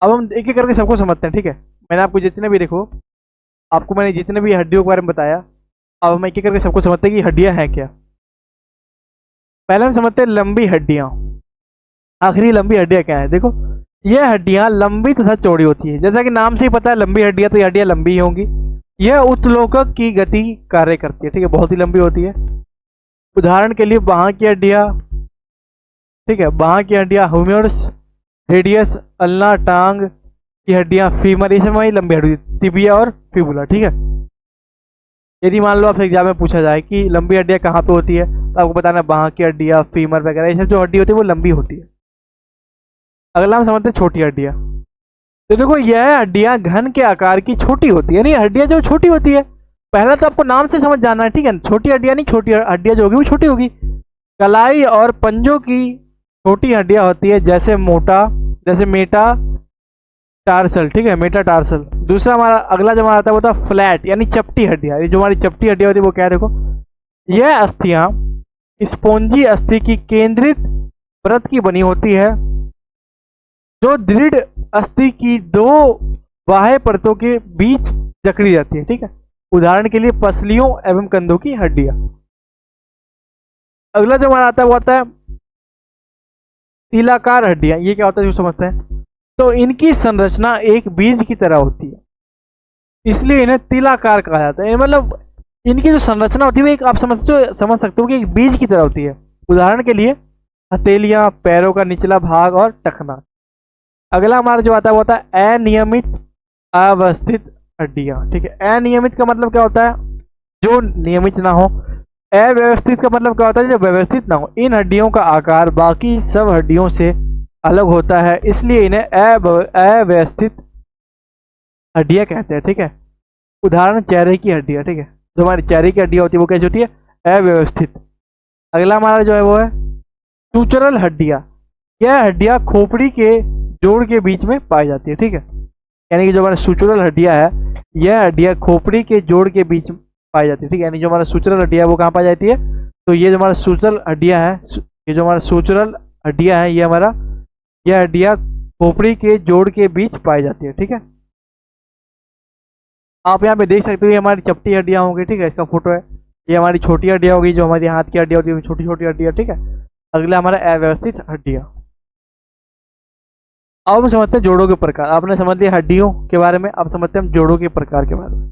अब हम एक एक करके सबको समझते हैं। ठीक है, मैंने आपको जितने भी देखो, आपको मैंने जितने भी हड्डियों के बारे में बताया, अब हम एक एक करके सबको समझते हैं कि हड्डियां हैं क्या। पहले हम समझते हैं लंबी हड्डियां। आखिरी लंबी हड्डियां क्या है, देखो यह हड्डियां लंबी तथा चौड़ी होती है, जैसा कि नाम से ही पता है लंबी हड्डियां, तो ये हड्डियां लंबी ही होंगी। यह उत्तोलक की गति कार्य करती है। ठीक है, बहुत ही लंबी होती है। उदाहरण के लिए बाह की हड्डियां, ठीक है, बाह की हड्डियां ह्यूमरस, रेडियस, अल्ना, टांग की हड्डियां, फीमर, ये सब हमारी लंबी हड्डी, तिबिया और फिबुला। ठीक है, यदि मान लो आपसे एग्जाम में पूछा जाए कि लंबी हड्डियां कहाँ पे होती है, तो आपको बताना बाह की हड्डियां, फीमर वगैरह, ये सब जो हड्डी होती है वो लंबी होती है। अगला हम समझते हैं छोटी हड्डियां। तो देखो यह हड्डियां घन के आकार की छोटी होती है, यानी हड्डियां जो छोटी होती है, पहला तो आपको नाम से समझ जाना है। ठीक है, छोटी हड्डियां नहीं, छोटी हड्डियां जो होगी वो छोटी होगी। कलाई और पंजों की छोटी हड्डियां होती है, जैसे मेटा टार्सल। ठीक है, मेटा टार्सल। दूसरा हमारा अगला जो हमारा आता है वो था फ्लैट, यानी चपटी हड्डियां। ये जो हमारी चपटी हड्डियां होती है वो क्या है, देखो यह अस्थियां स्पोंजी अस्थि की केंद्रित परत की बनी होती है, जो दृढ़ अस्थि की दो बाह्य परतों के बीच जकड़ी जाती है। ठीक है, उदाहरण के लिए पसलियों एवं कंधों की हड्डियां। अगला जो हमारा आता है वो आता है तिलाकार हड्डियां। ये क्या होता है जो समझते हैं, तो इनकी संरचना एक बीज की तरह होती है, इसलिए इन्हें तिलाकार कहा जाता है। मतलब इनकी जो संरचना होती है वो आप समझ सकते हो कि एक बीज की तरह होती है। उदाहरण के लिए हथेलियां, पैरों का निचला भाग और टखना। अगला हमारा जो आता है वो होता है अनियमित अवस्थित हड्डियां। ठीक है, अनियमित का मतलब क्या होता है, जो नियमित ना हो। अव्यवस्थित का मतलब क्या होता है, जो व्यवस्थित ना हो। इन हड्डियों का आकार बाकी सब हड्डियों से अलग होता है, इसलिए इन्हें अव्यवस्थित हड्डियां कहते हैं। ठीक है, उदाहरण चेहरे की हड्डियां। ठीक है, जो हमारी चेहरे की हड्डियां होती है वो कैसी होती है, अव्यवस्थित। अगला हमारा जो है वो है सुचुरल हड्डियां। यह हड्डियां खोपड़ी के जोड़ के बीच में पाई जाती है। ठीक है, यानी कि जो हमारा सुचुरल हड्डियां है, यह हड्डियां खोपड़ी के जोड़ के बीच में पाई जाती है। ठीक है, यानी जो हमारा सुचुरल हड्डियां है वो कहाँ पाई जाती है, तो ये जो हमारा सुचुरल हड्डियां है, ये जो हमारा सुचुरल हड्डियां है, यह हड्डियां खोपड़ी के जोड़ के बीच पाई जाती है। ठीक है, आप यहाँ पे देख सकते हो ये हमारी चपटी हड्डियां होंगी। ठीक है, इसका फोटो है। ये हमारी छोटी हड्डियां होगी, जो हमारी हाथ की हड्डियां होती है, छोटी छोटी हड्डियां। ठीक है, अगला हमारा अव्यवस्थित हड्डियां। अब हम समझते हैं जोड़ों के प्रकार। आपने समझ लिया हड्डियों के बारे में, अब समझते हैं हम जोड़ों के प्रकार के बारे में।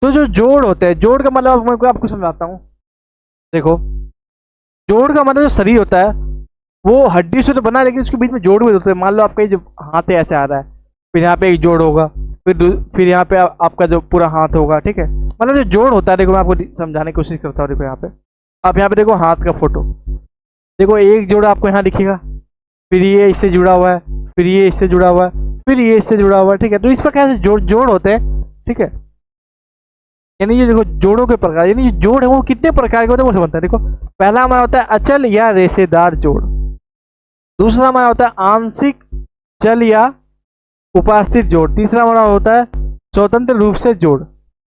तो जो जोड़ होते हैं, जोड़ का मतलब मैं आपको समझाता हूँ। देखो जोड़ का मतलब जो शरीर होता है वो हड्डी से तो बना है, लेकिन उसके बीच में जोड़ भी होते हैं। मान लो आपका जो हाथ है ऐसे आ रहा है, फिर यहाँ पे एक जोड़ होगा, फिर यहाँ पे आपका जो पूरा हाथ होगा। ठीक है, मतलब जो जोड़ होता है, देखो मैं आपको समझाने की कोशिश करता हूँ। देखो यहाँ पे आप यहाँ पे देखो हाथ का फोटो, देखो एक जोड़ आपको यहाँ दिखेगा, फिर ये इससे जुड़ा हुआ है, फिर ये इससे जुड़ा हुआ है, फिर ये इससे जुड़ा हुआ है। ठीक है, तो इस पर कैसे जोड़ होते हैं। ठीक है, यानी ये देखो जोड़ों के प्रकार, यानी जोड़ है वो कितने प्रकार के होते हैं वो समझते हैं। देखो पहला हमारा होता है अचल या रेशेदार जोड़। दूसरा हमारा होता है आंशिक चल या उपास्थित जोड़। तीसरा हमारा होता है स्वतंत्र रूप से जोड़।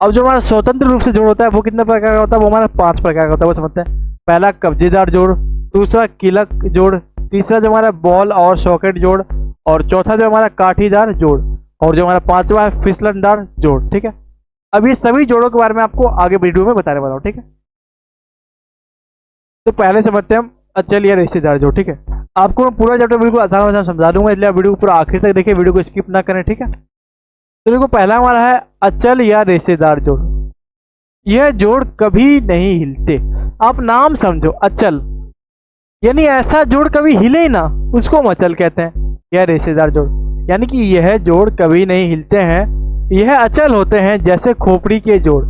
अब जो हमारा स्वतंत्र रूप से जोड़ होता है वो कितने प्रकार का होता है, वो हमारा 5 प्रकार का होता है, वो समझते हैं। पहला कब्जेदार जोड़, दूसरा कीलक जोड़, तीसरा जो हमारा बॉल और सॉकेट जोड़, और चौथा जो हमारा काठीदार जोड़, और जो हमारा पांचवा है फिसलनदार जोड़। ठीक है, अब ये सभी जोड़ों के बारे में आपको आगे वीडियो में बताने वाला हूँ। ठीक है, तो पहले समझते हैं हम अचल या रेशेदार जोड़। ठीक है, आपको मैं पूरा चैप्टर बिल्कुल आसान आसान समझा दूंगा, इसलिए आप वीडियो को पूरा आखिर तक देखिए, वीडियो को स्किप ना करें। ठीक है, तो देखो पहला हमारा है अचल या रेशेदार जोड़। यह जोड़ कभी नहीं हिलते। आप नाम समझो, अचल यानी ऐसा जोड़ कभी हिले ही ना, उसको हम अचल कहते हैं। यह रेशेदार जोड़ यानी कि यह जोड़ कभी नहीं हिलते हैं, यह अचल होते हैं, जैसे खोपड़ी के जोड़।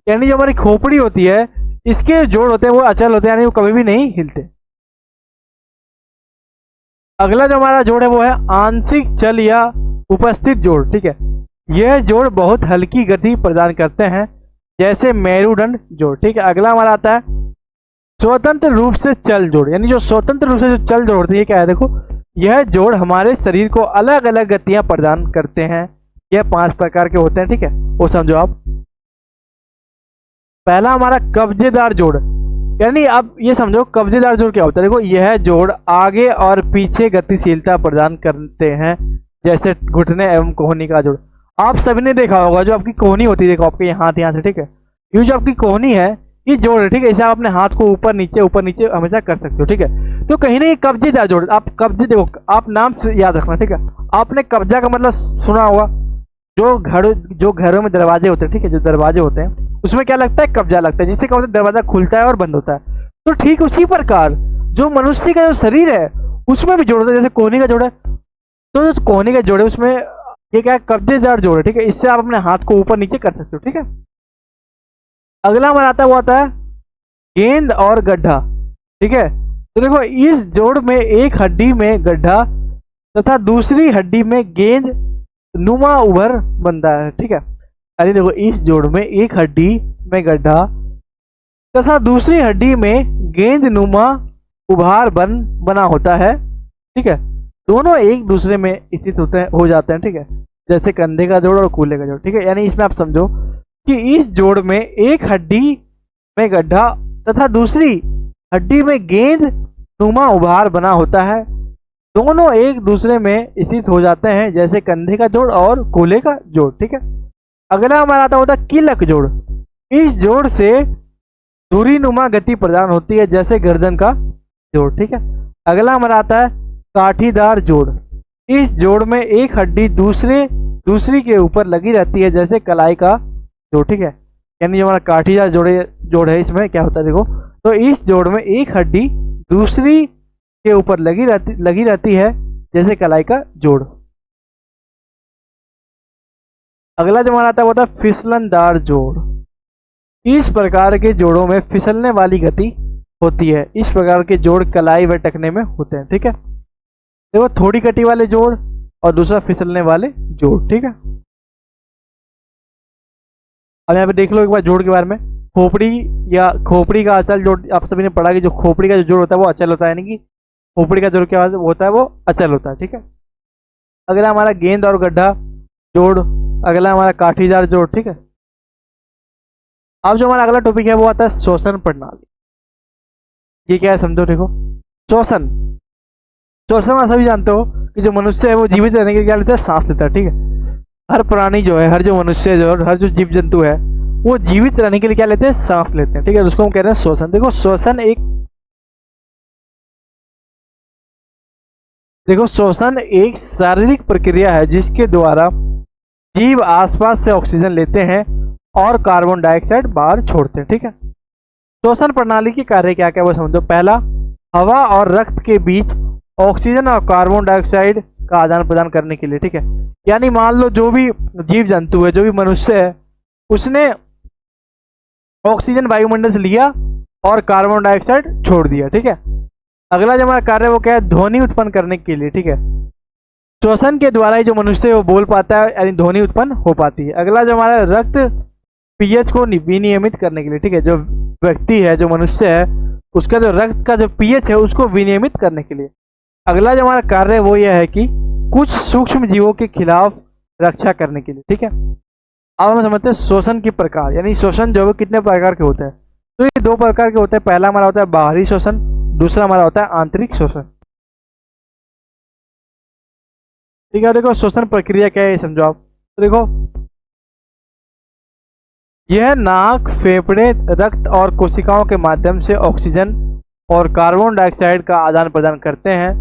यानी जो हमारी खोपड़ी होती है, इसके जोड़ होते हैं वो अचल होते हैं, यानी वो कभी भी नहीं हिलते। अगला जो हमारा जोड़ है वो है आंशिक चल या उपस्थित जोड़। ठीक है, यह जोड़ बहुत हल्की गति प्रदान करते हैं, जैसे मेरुदंड जोड़। ठीक है, अगला हमारा आता है स्वतंत्र रूप से चल जोड़। यानी जो स्वतंत्र रूप से जो चल जोड़ होती है, क्या है देखो, यह जोड़ हमारे शरीर को अलग अलग गतियां प्रदान करते हैं। यह 5 प्रकार के होते हैं। ठीक है, वो समझो आप। पहला हमारा कब्जेदार जोड़, यानी आप ये समझो कब्जेदार जोड़ क्या होता है। देखो, यह जोड़ आगे और पीछे गतिशीलता प्रदान करते हैं, जैसे घुटने एवं कोहनी का जोड़। आप सभी ने देखा होगा जो आपकी कोहनी होती है, देखो आपके हाथ यहाँ से। ठीक है, ये जो आपकी कोहनी है ये जोड़ है। ठीक है, इसे आप अपने हाथ को ऊपर नीचे हमेशा कर सकते हो। ठीक है, तो कहीं ना कहीं कब्जेदार जोड़, आप कब्जे देखो, आप नाम से याद रखना। ठीक है, आपने कब्जा का मतलब सुना होगा, जो घरों में दरवाजे होते हैं। ठीक है, जो दरवाजे होते हैं उसमें क्या लगता है, कब्जा लगता है, जिससे क्या होता है, दरवाजा खुलता है और बंद होता है। तो ठीक उसी प्रकार जो मनुष्य का जो शरीर है उसमें भी जोड़ होता है, जैसे कोहनी का जोड़ है। तो जो कोहनी का जोड़ है उसमें ये क्या है, कब्जेदार जोड़ है। ठीक है, इससे आप अपने हाथ को ऊपर नीचे कर सकते हो। ठीक है, अगला हमारा आता है वो आता है गेंद और गड्ढा। ठीक है, तो देखो इस जोड़ में एक हड्डी में गड्ढा तथा दूसरी हड्डी में गेंद नुमा उभर बनता है। ठीक है, अरे देखो इस जोड़ में एक हड्डी में गड्ढा तथा दूसरी हड्डी में गेंद नुमा उभार बना होता है। ठीक है, दोनों एक दूसरे में स्थित हो जाते हैं। ठीक है, जैसे कंधे का जोड़ और कूल्हे का जोड़। ठीक है, यानी इसमें आप समझो कि इस जोड़ में एक हड्डी में गड्ढा तथा दूसरी हड्डी में गेंद नुमा उभार बना होता है, दोनों एक दूसरे में स्थित हो जाते हैं, जैसे कंधे का जोड़ और कूल्हे का जोड़। ठीक है, अगला हमारा आता होता है कीलक जोड़। इस जोड़ से धुरी नुमा गति प्रदान होती है, जैसे गर्दन का जोड़। ठीक है, अगला हमारा आता है काठीदार जोड़। इस जोड़ में एक हड्डी दूसरी के ऊपर लगी रहती है, जैसे कलाई का जोड़। ठीक है, यानी जो हमारा काठीदार जोड़ है इसमें क्या होता है देखो, तो इस जोड़ में एक हड्डी दूसरी के ऊपर लगी रहती है, जैसे कलाई का जोड़। अगला जो हमारा आता है वो था फिसलनदार जोड़। इस प्रकार के जोड़ों में फिसलने वाली गति होती है। इस प्रकार के जोड़ कलाई व टखने में होते हैं। ठीक है, देखो थोड़ी गति वाले जोड़ और दूसरा फिसलने वाले जोड़। ठीक है, अब यहाँ पे देख लो एक बार जोड़ के बारे में। खोपड़ी का अचल जोड़ आप सभी ने पढ़ा कि जो खोपड़ी का जो जोड़ होता है वो अचल होता है, यानी कि खोपड़ी का जोड़ क्या होता है, वो अचल होता है। ठीक है, अगला हमारा गेंद और गड्ढा जोड़, अगला हमारा काठीदार जोड़। ठीक है, अब जो हमारा अगला टॉपिक है वो आता है श्वसन प्रणाली। ये क्या है समझो, देखो श्वसन आप सभी जानते हो कि जो मनुष्य है वो जीवित रहने के लिए क्या लेता है, सांस लेता है। ठीक है, हर प्राणी जो है, हर जो मनुष्य जो हर जो जीव जंतु है वो जीवित रहने के लिए क्या लेते हैं, सांस लेते हैं। ठीक है, उसको हम कह रहे हैं श्वसन। देखो श्वसन एक शारीरिक प्रक्रिया है जिसके द्वारा जीव आसपास से ऑक्सीजन लेते हैं और कार्बन डाइऑक्साइड बाहर छोड़ते हैं। ठीक है, श्वसन प्रणाली के कार्य क्या क्या वो समझो। पहला, हवा और रक्त के बीच ऑक्सीजन और कार्बन डाइऑक्साइड का आदान प्रदान करने के लिए। ठीक है, यानी मान लो जो भी जीव जंतु है, जो भी मनुष्य है, उसने ऑक्सीजन वायुमंडल से लिया और कार्बन डाइऑक्साइड छोड़ दिया। ठीक है, अगला जो हमारा कार्य वो क्या है, ध्वनि उत्पन्न करने के लिए। ठीक है, श्वसन के द्वारा ही जो मनुष्य वो बोल पाता है, यानी ध्वनि उत्पन्न हो पाती है। अगला जो हमारा रक्त पीएच को विनियमित करने के लिए। ठीक है, जो व्यक्ति है, जो मनुष्य है, उसका जो रक्त का जो पीएच है उसको विनियमित करने के लिए। अगला जो हमारा कार्य है वो यह है कि कुछ सूक्ष्म जीवों के खिलाफ रक्षा करने के लिए। ठीक है, अब हम समझते हैं श्वसन की प्रकार, यानी श्वसन जो है वो कितने प्रकार के होते हैं। तो ये दो प्रकार के होते हैं। पहला हमारा होता है बाहरी श्वसन, दूसरा हमारा होता है आंतरिक श्वसन। ठीक है, देखो श्वसन प्रक्रिया क्या है ये समझो आप। तो देखो, यह नाक, फेफड़े, रक्त और कोशिकाओं के माध्यम से ऑक्सीजन और कार्बन डाइऑक्साइड का आदान प्रदान करते हैं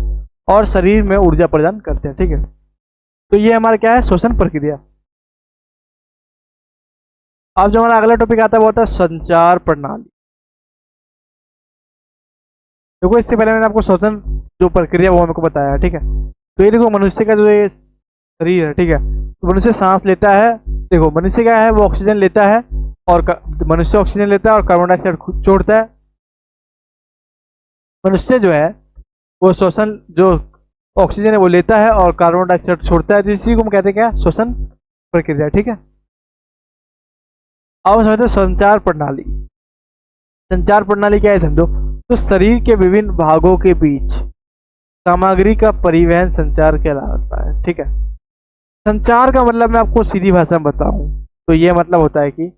और शरीर में ऊर्जा प्रदान करते हैं। ठीक है, तो ये हमारा क्या है, श्वसन प्रक्रिया। अब जो हमारा अगला टॉपिक आता है वो होता है संचार प्रणाली। देखो, इससे पहले मैंने आपको श्वसन जो प्रक्रिया वो हमको बताया। ठीक है, तो ये देखो मनुष्य का जो ये शरीर है, ठीक है, तो मनुष्य सांस लेता है। देखो मनुष्य क्या है, वो ऑक्सीजन लेता है और मनुष्य ऑक्सीजन लेता है और कार्बन डाइऑक्साइड छोड़ता है। मनुष्य जो है वो श्वसन, जो ऑक्सीजन है वो लेता है और कार्बन डाइऑक्साइड छोड़ता है, तो इसी को हम कहते हैं क्या, श्वसन प्रक्रिया। ठीक है, अब हम समझते हैं संचार प्रणाली। संचार प्रणाली क्या है समझो। तो शरीर के विभिन्न भागों के बीच सामग्री का परिवहन संचार कहलाता है। ठीक है, संचार का मतलब मैं आपको सीधी भाषा में बताऊं तो ये मतलब होता है कि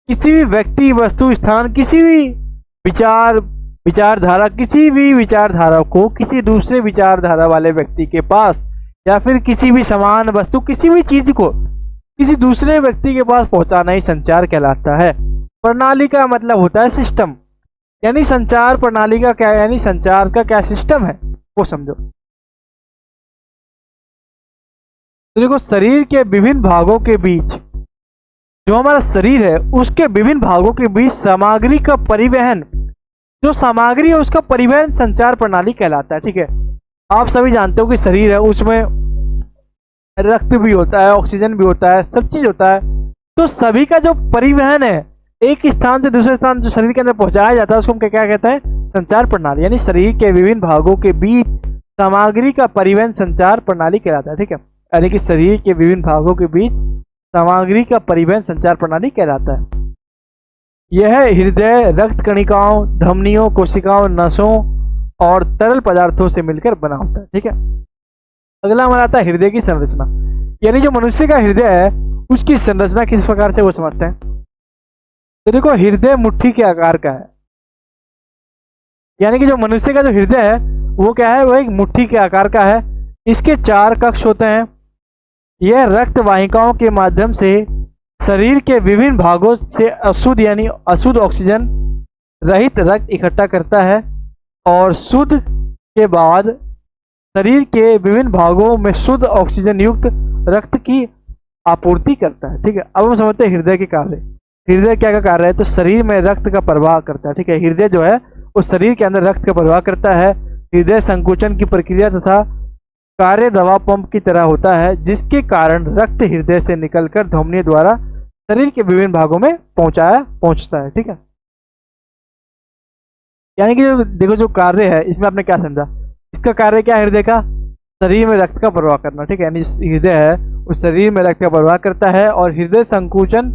किसी भी व्यक्ति, वस्तु, स्थान, किसी भी विचारधारा, किसी भी विचारधारा को किसी दूसरे विचारधारा वाले व्यक्ति के पास, या फिर किसी भी सामान, वस्तु, किसी भी चीज को किसी दूसरे व्यक्ति के पास पहुंचाना ही संचार कहलाता है। प्रणाली का मतलब होता है सिस्टम, यानी संचार प्रणाली का क्या, यानी संचार का क्या सिस्टम है वो समझो। तो देखो, शरीर के विभिन्न भागों के बीच, जो हमारा शरीर है उसके विभिन्न भागों के बीच सामग्री का परिवहन, जो सामग्री है उसका परिवहन संचार प्रणाली कहलाता है। ठीक है, आप सभी जानते हो कि शरीर है उसमें रक्त भी होता है, ऑक्सीजन भी होता है, सब चीज होता है। तो सभी का जो परिवहन है एक स्थान से दूसरे स्थान जो शरीर के अंदर पहुंचाया जाता है उसको हम क्या कहते हैं, संचार प्रणाली। यानी शरीर के विभिन्न भागों के बीच सामग्री का परिवहन संचार प्रणाली कहलाता है। ठीक है, यानी कि शरीर के विभिन्न भागों के बीच सामग्री का परिवहन संचार प्रणाली कहलाता है। यह हृदय, रक्त कणिकाओं, धमनियों, कोशिकाओं, नसों और तरल पदार्थों से मिलकर बना होता है। ठीक है, अगला हमारा आता है हृदय की संरचना। यानी जो मनुष्य का हृदय है उसकी संरचना किस प्रकार से वो समझते हैं। तो देखो, हृदय मुट्ठी के आकार का है, यानी कि जो मनुष्य का जो हृदय है वो क्या है, वो एक मुट्ठी के आकार का है। इसके 4 कक्ष होते हैं। यह रक्त वाहिकाओं के माध्यम से शरीर के विभिन्न भागों से अशुद्ध, यानी अशुद्ध ऑक्सीजन रहित रक्त इकट्ठा करता है और शुद्ध के बाद शरीर के विभिन्न भागों में शुद्ध ऑक्सीजन युक्त रक्त की आपूर्ति करता है। ठीक है, अब हम समझते हैं हृदय के कार्य। हृदय क्या का कार्य है, तो शरीर में रक्त का प्रवाह करता है। ठीक है, हृदय जो है उस शरीर के अंदर रक्त का प्रवाह करता है। हृदय संकुचन की प्रक्रिया तथा कार्य दवा पंप की तरह होता है, जिसके कारण रक्त हृदय से निकलकर धमनियों द्वारा शरीर के विभिन्न भागों में पहुंचता है। ठीक है, यानी कि देखो जो कार्य है इसमें आपने क्या समझा, इसका कार्य क्या है, हृदय का शरीर में रक्त का प्रवाह करना। ठीक है, यानी हृदय है उस शरीर में रक्त का प्रवाह करता है और हृदय संकुचन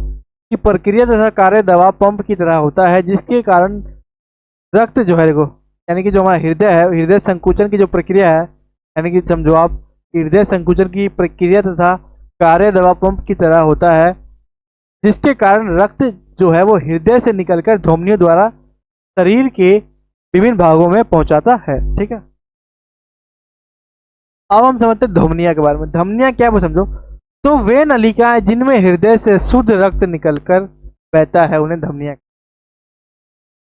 की प्रक्रिया तथा कार्य दवा पंप की तरह होता है, जिसके कारण रक्त जो है, देखो यानी कि जो हमारा हृदय है, हृदय संकुचन की जो प्रक्रिया है, यानी कि समझो आप, हृदय संकुचन की प्रक्रिया तथा कार्य दवा पंप की तरह होता है, जिसके कारण रक्त जो है वो हृदय से निकलकर धमनियों द्वारा शरीर के विभिन्न भागों में पहुंचाता है। ठीक है, अब हम समझते हैं धमनिया के बारे में। धमनिया क्या वो समझो, तो वे नलिकाएं जिनमें हृदय से शुद्ध रक्त निकलकर बहता है उन्हें धमनिया।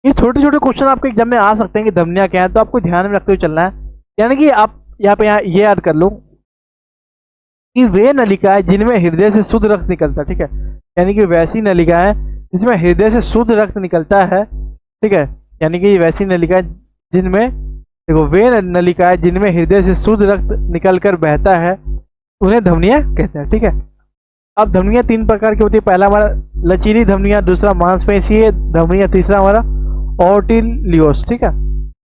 ये छोटे छोटे क्वेश्चन आपके एग्जाम में आ सकते हैं कि धमनिया क्या है, तो आपको ध्यान में रखते हुए चलना है। यानी कि आप यहाँ पे ये याद कर लो कि वे नलिकाएं जिनमें हृदय से शुद्ध रक्त निकलता है। ठीक है, यानी कि वैसी नलिकाएं जिसमें हृदय से शुद्ध रक्त निकलता है। ठीक है, यानी कि वैसी नलिकाएं जिनमें, देखो वे नलिकाएं जिनमें हृदय से शुद्ध रक्त निकलकर बहता है उन्हें धमनियां कहते हैं। ठीक है, अब धमनियां 3 प्रकार की होती है। पहला हमारा लचीली धमनियां, दूसरा मांसपेशीय धमनियां, तीसरा हमारा ऑर्टिलियोस। ठीक है,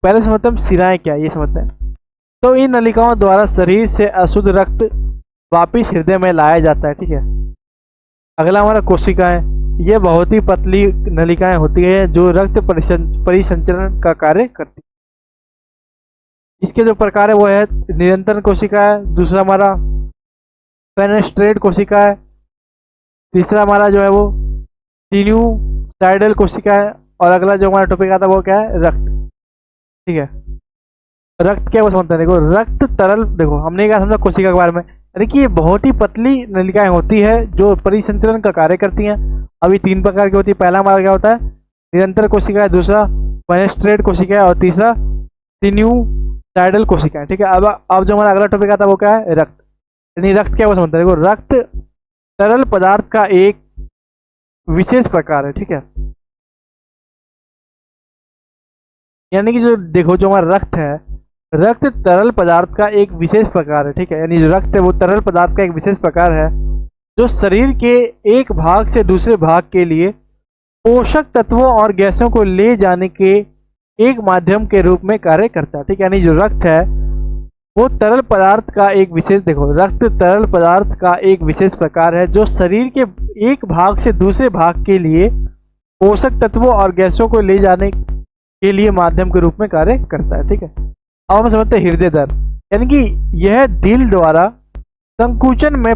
पहले समझते हैं सिराएं क्या, ये समझते हैं। तो इन नलिकाओं द्वारा शरीर से अशुद्ध रक्त वापिस हृदय में लाया जाता है। ठीक है, अगला हमारा कोशिकाएं, ये बहुत ही पतली नलिकाएं होती है जो रक्त परिसंचरण का कार्य करती है। इसके जो प्रकार है वो है निरंतर कोशिका है, दूसरा हमारा फेनेस्ट्रेट कोशिका है, तीसरा हमारा जो है वो सिन्यूसाइडल कोशिका है, और अगला जो हमारा टॉपिक आता है वो क्या है, रक्त। ठीक है, रक्त क्या समझते हैं, देखो रक्त तरल, देखो हमने क्या समझा कोशिका के बारे में, यानी कि ये बहुत ही पतली नलिकाएं होती है जो परिसंचरण का कार्य करती हैं। अभी 3 प्रकार की होती है। पहला हमारा क्या होता है, निरंतर कोशिका है, दूसरा फेनेस्ट्रेट कोशिका है, और तीसरा सिन्यूसाइडल कोशिका है। ठीक है, अब जो हमारा अगला टॉपिक आता है वो क्या है, रक्त। यानी रक्त क्या समझते हैं, देखो रक्त तरल पदार्थ का एक विशेष प्रकार है। ठीक है, यानी कि जो देखो जो हमारा रक्त है, रक्त तरल पदार्थ का एक विशेष प्रकार है। ठीक है, यानी जो रक्त है वो तरल पदार्थ का एक विशेष प्रकार है जो शरीर के एक भाग से दूसरे भाग के लिए पोषक तत्वों और गैसों को ले जाने के एक माध्यम के रूप में कार्य करता है। ठीक है, यानी जो रक्त है वो तरल पदार्थ का एक विशेष, देखो रक्त तरल पदार्थ का एक विशेष प्रकार है जो शरीर के एक भाग से दूसरे भाग के लिए पोषक तत्वों और गैसों को ले जाने के लिए माध्यम के रूप में कार्य करता है। ठीक है, अब हम समझते हैं हृदय दर, यानी कि यह दिल द्वारा संकुचन में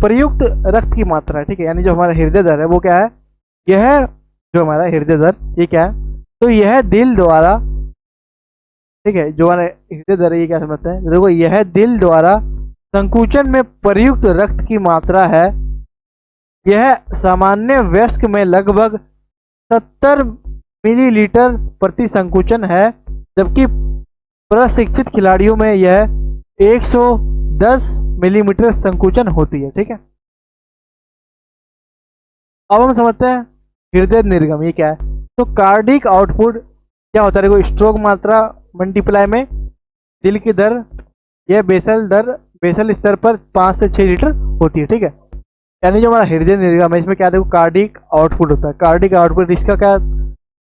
प्रयुक्त रक्त की मात्रा है। ठीक है, यानी जो हमारा हृदय दर है वो क्या है, यह जो हमारा हृदय दर ये क्या है, तो यह दिल द्वारा, ठीक है, जो हमारा हृदय दर ये क्या समझते हैं, देखो यह दिल द्वारा संकुचन में प्रयुक्त रक्त की मात्रा है। यह सामान्य वयस्क में लगभग 70 मिलीलीटर प्रति संकुचन है, जबकि प्रशिक्षित खिलाड़ियों में यह 110 मिलीमीटर संकुचन होती है। ठीक है, अब हम समझते हैं हृदय निर्गम, ये क्या है, तो कार्डिक आउटपुट क्या होता है, देखो स्ट्रोक मात्रा मल्टीप्लाई में दिल की दर, यह बेसल स्तर पर 5 से 6 लीटर होती है। ठीक है, यानी जो हमारा हृदय निर्गम है इसमें क्या देखो कार्डिक आउटपुट होता है। कार्डिक आउटपुट इसका क्या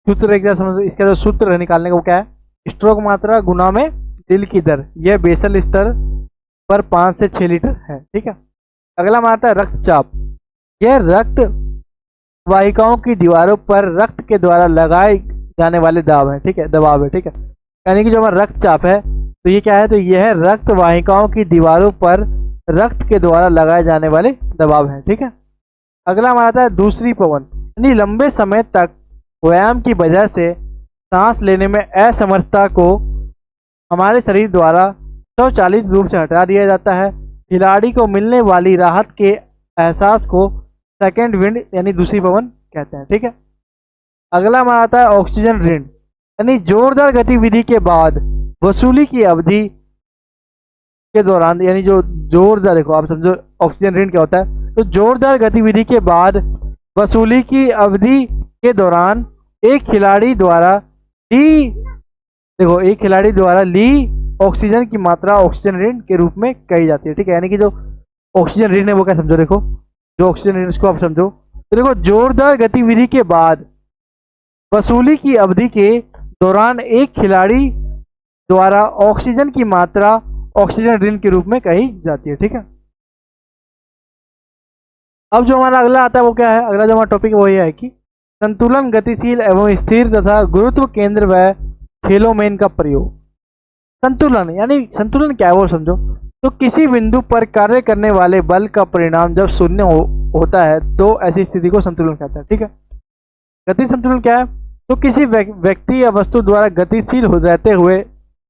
सूत्र, एक समझ, इसका जो सूत्र निकालने का वो क्या है, स्ट्रोक मात्रा गुना में दिल की दर, यह बेसल स्तर पर 5 से 6 लीटर है। ठीक है, अगला हमारा आता है रक्तचाप। यह रक्त वाहिकाओं की दीवारों पर रक्त के द्वारा लगाए जाने वाले दाब है। ठीक है, दबाव है। ठीक है, यानी कि जो हमारा रक्तचाप है तो ये क्या है, तो यह रक्त वाहिकाओं की दीवारों पर रक्त के द्वारा लगाए जाने वाले दबाव है। ठीक है, अगला हमारा आता है दूसरी पवन, यानी लंबे समय तक व्यायाम की वजह से सांस लेने में असमर्थता को हमारे शरीर द्वारा स्वचालित रूप से हटा दिया जाता है। खिलाड़ी को मिलने वाली राहत के एहसास को सेकंड विंड यानी दूसरी पवन कहते हैं। ठीक है, अगला हमारा आता है ऑक्सीजन ऋण, यानी जोरदार गतिविधि के बाद वसूली की अवधि के दौरान, यानी जो जोरदार, देखो आप समझो ऑक्सीजन ऋण क्या होता है, तो जोरदार गतिविधि के बाद वसूली की अवधि के दौरान एक खिलाड़ी द्वारा ली, देखो एक खिलाड़ी द्वारा ली ऑक्सीजन की मात्रा ऑक्सीजन ऋण के रूप में कही जाती है। ठीक है, यानी कि जो ऑक्सीजन ऋण है वो क्या समझो, देखो जो ऑक्सीजन ऋण इसको आप समझो, तो देखो जोरदार गतिविधि के बाद वसूली की अवधि के दौरान एक खिलाड़ी द्वारा ऑक्सीजन की मात्रा ऑक्सीजन ऋण के रूप में कही जाती है। ठीक है, अब जो हमारा अगला आता है वो क्या है, अगला जो हमारा टॉपिक वो ये है कि संतुलन, गतिशील एवं स्थिर तथा गुरुत्व केंद्र व खेलों में इनका प्रयोग। संतुलन, यानी संतुलन क्या है वो समझो, तो किसी बिंदु पर कार्य करने वाले बल का परिणाम जब शून्य होता है तो ऐसी स्थिति को संतुलन कहते हैं। ठीक है, गति संतुलन क्या है, तो किसी व्यक्ति या वस्तु द्वारा गतिशील हो रहते हुए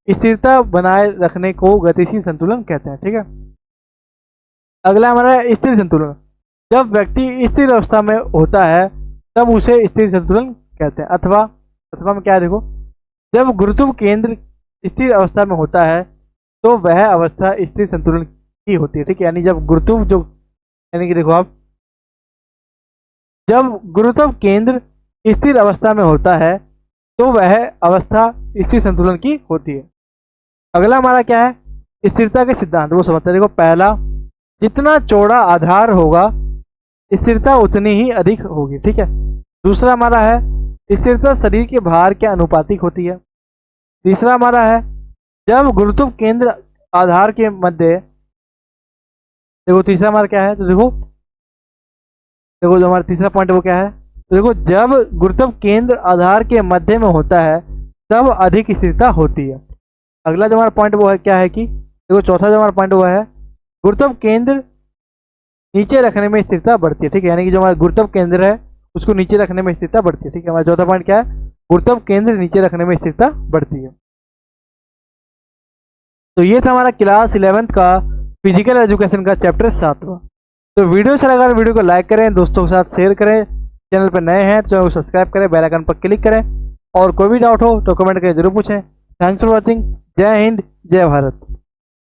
स्थिरता बनाए रखने को गतिशील संतुलन कहते हैं। ठीक है, अगला हमारा स्थिर संतुलन, जब व्यक्ति स्थिर अवस्था में होता है तब उसे स्थिर संतुलन कहते हैं। अथवा में क्या है, देखो जब गुरुत्व केंद्र स्थिर अवस्था में होता है तो वह अवस्था स्थिर संतुलन की होती है। ठीक है, यानी जब गुरुत्व जो, यानी कि देखो आप, जब गुरुत्व केंद्र स्थिर अवस्था में होता है तो वह अवस्था स्थिर संतुलन की होती है। अगला हमारा क्या है, स्थिरता के सिद्धांत, वो समझते हैं। देखो पहला, जितना चौड़ा आधार होगा स्थिरता उतनी ही अधिक होगी। ठीक है, दूसरा हमारा है स्थिरता शरीर के भार के अनुपातिक होती है। तीसरा हमारा है जब गुरुत्व केंद्र आधार के मध्य, देखो तीसरा हमारा क्या है, तो देखो जो हमारा तीसरा पॉइंट वो क्या है, तो देखो जब गुरुत्व केंद्र आधार के मध्य में होता है तब अधिक स्थिरता होती है। अगला जो हमारा पॉइंट वो है क्या है कि देखो चौथा जो हमारा पॉइंट वो है गुरुत्व केंद्र नीचे रखने में स्थिरता बढ़ती है। ठीक है, यानी कि जो हमारा गुरुत्व केंद्र है उसको नीचे रखने में स्थिरता बढ़ती है। ठीक है, हमारा चौथा पॉइंट क्या है, गुरुत्व केंद्र नीचे रखने में स्थिरता बढ़ती है। तो ये था हमारा क्लास 11th का फिजिकल एजुकेशन का चैप्टर 7वां। तो वीडियो अच्छा लगा तो वीडियो को लाइक करें, दोस्तों के साथ शेयर करें, चैनल पर नए हैं तो चैनल को सब्सक्राइब करें, बेल आइकन पर क्लिक करें, और कोई भी डाउट हो तो कमेंट करके जरूर पूछें। Thanks for watching. जय हिंद, जय भारत।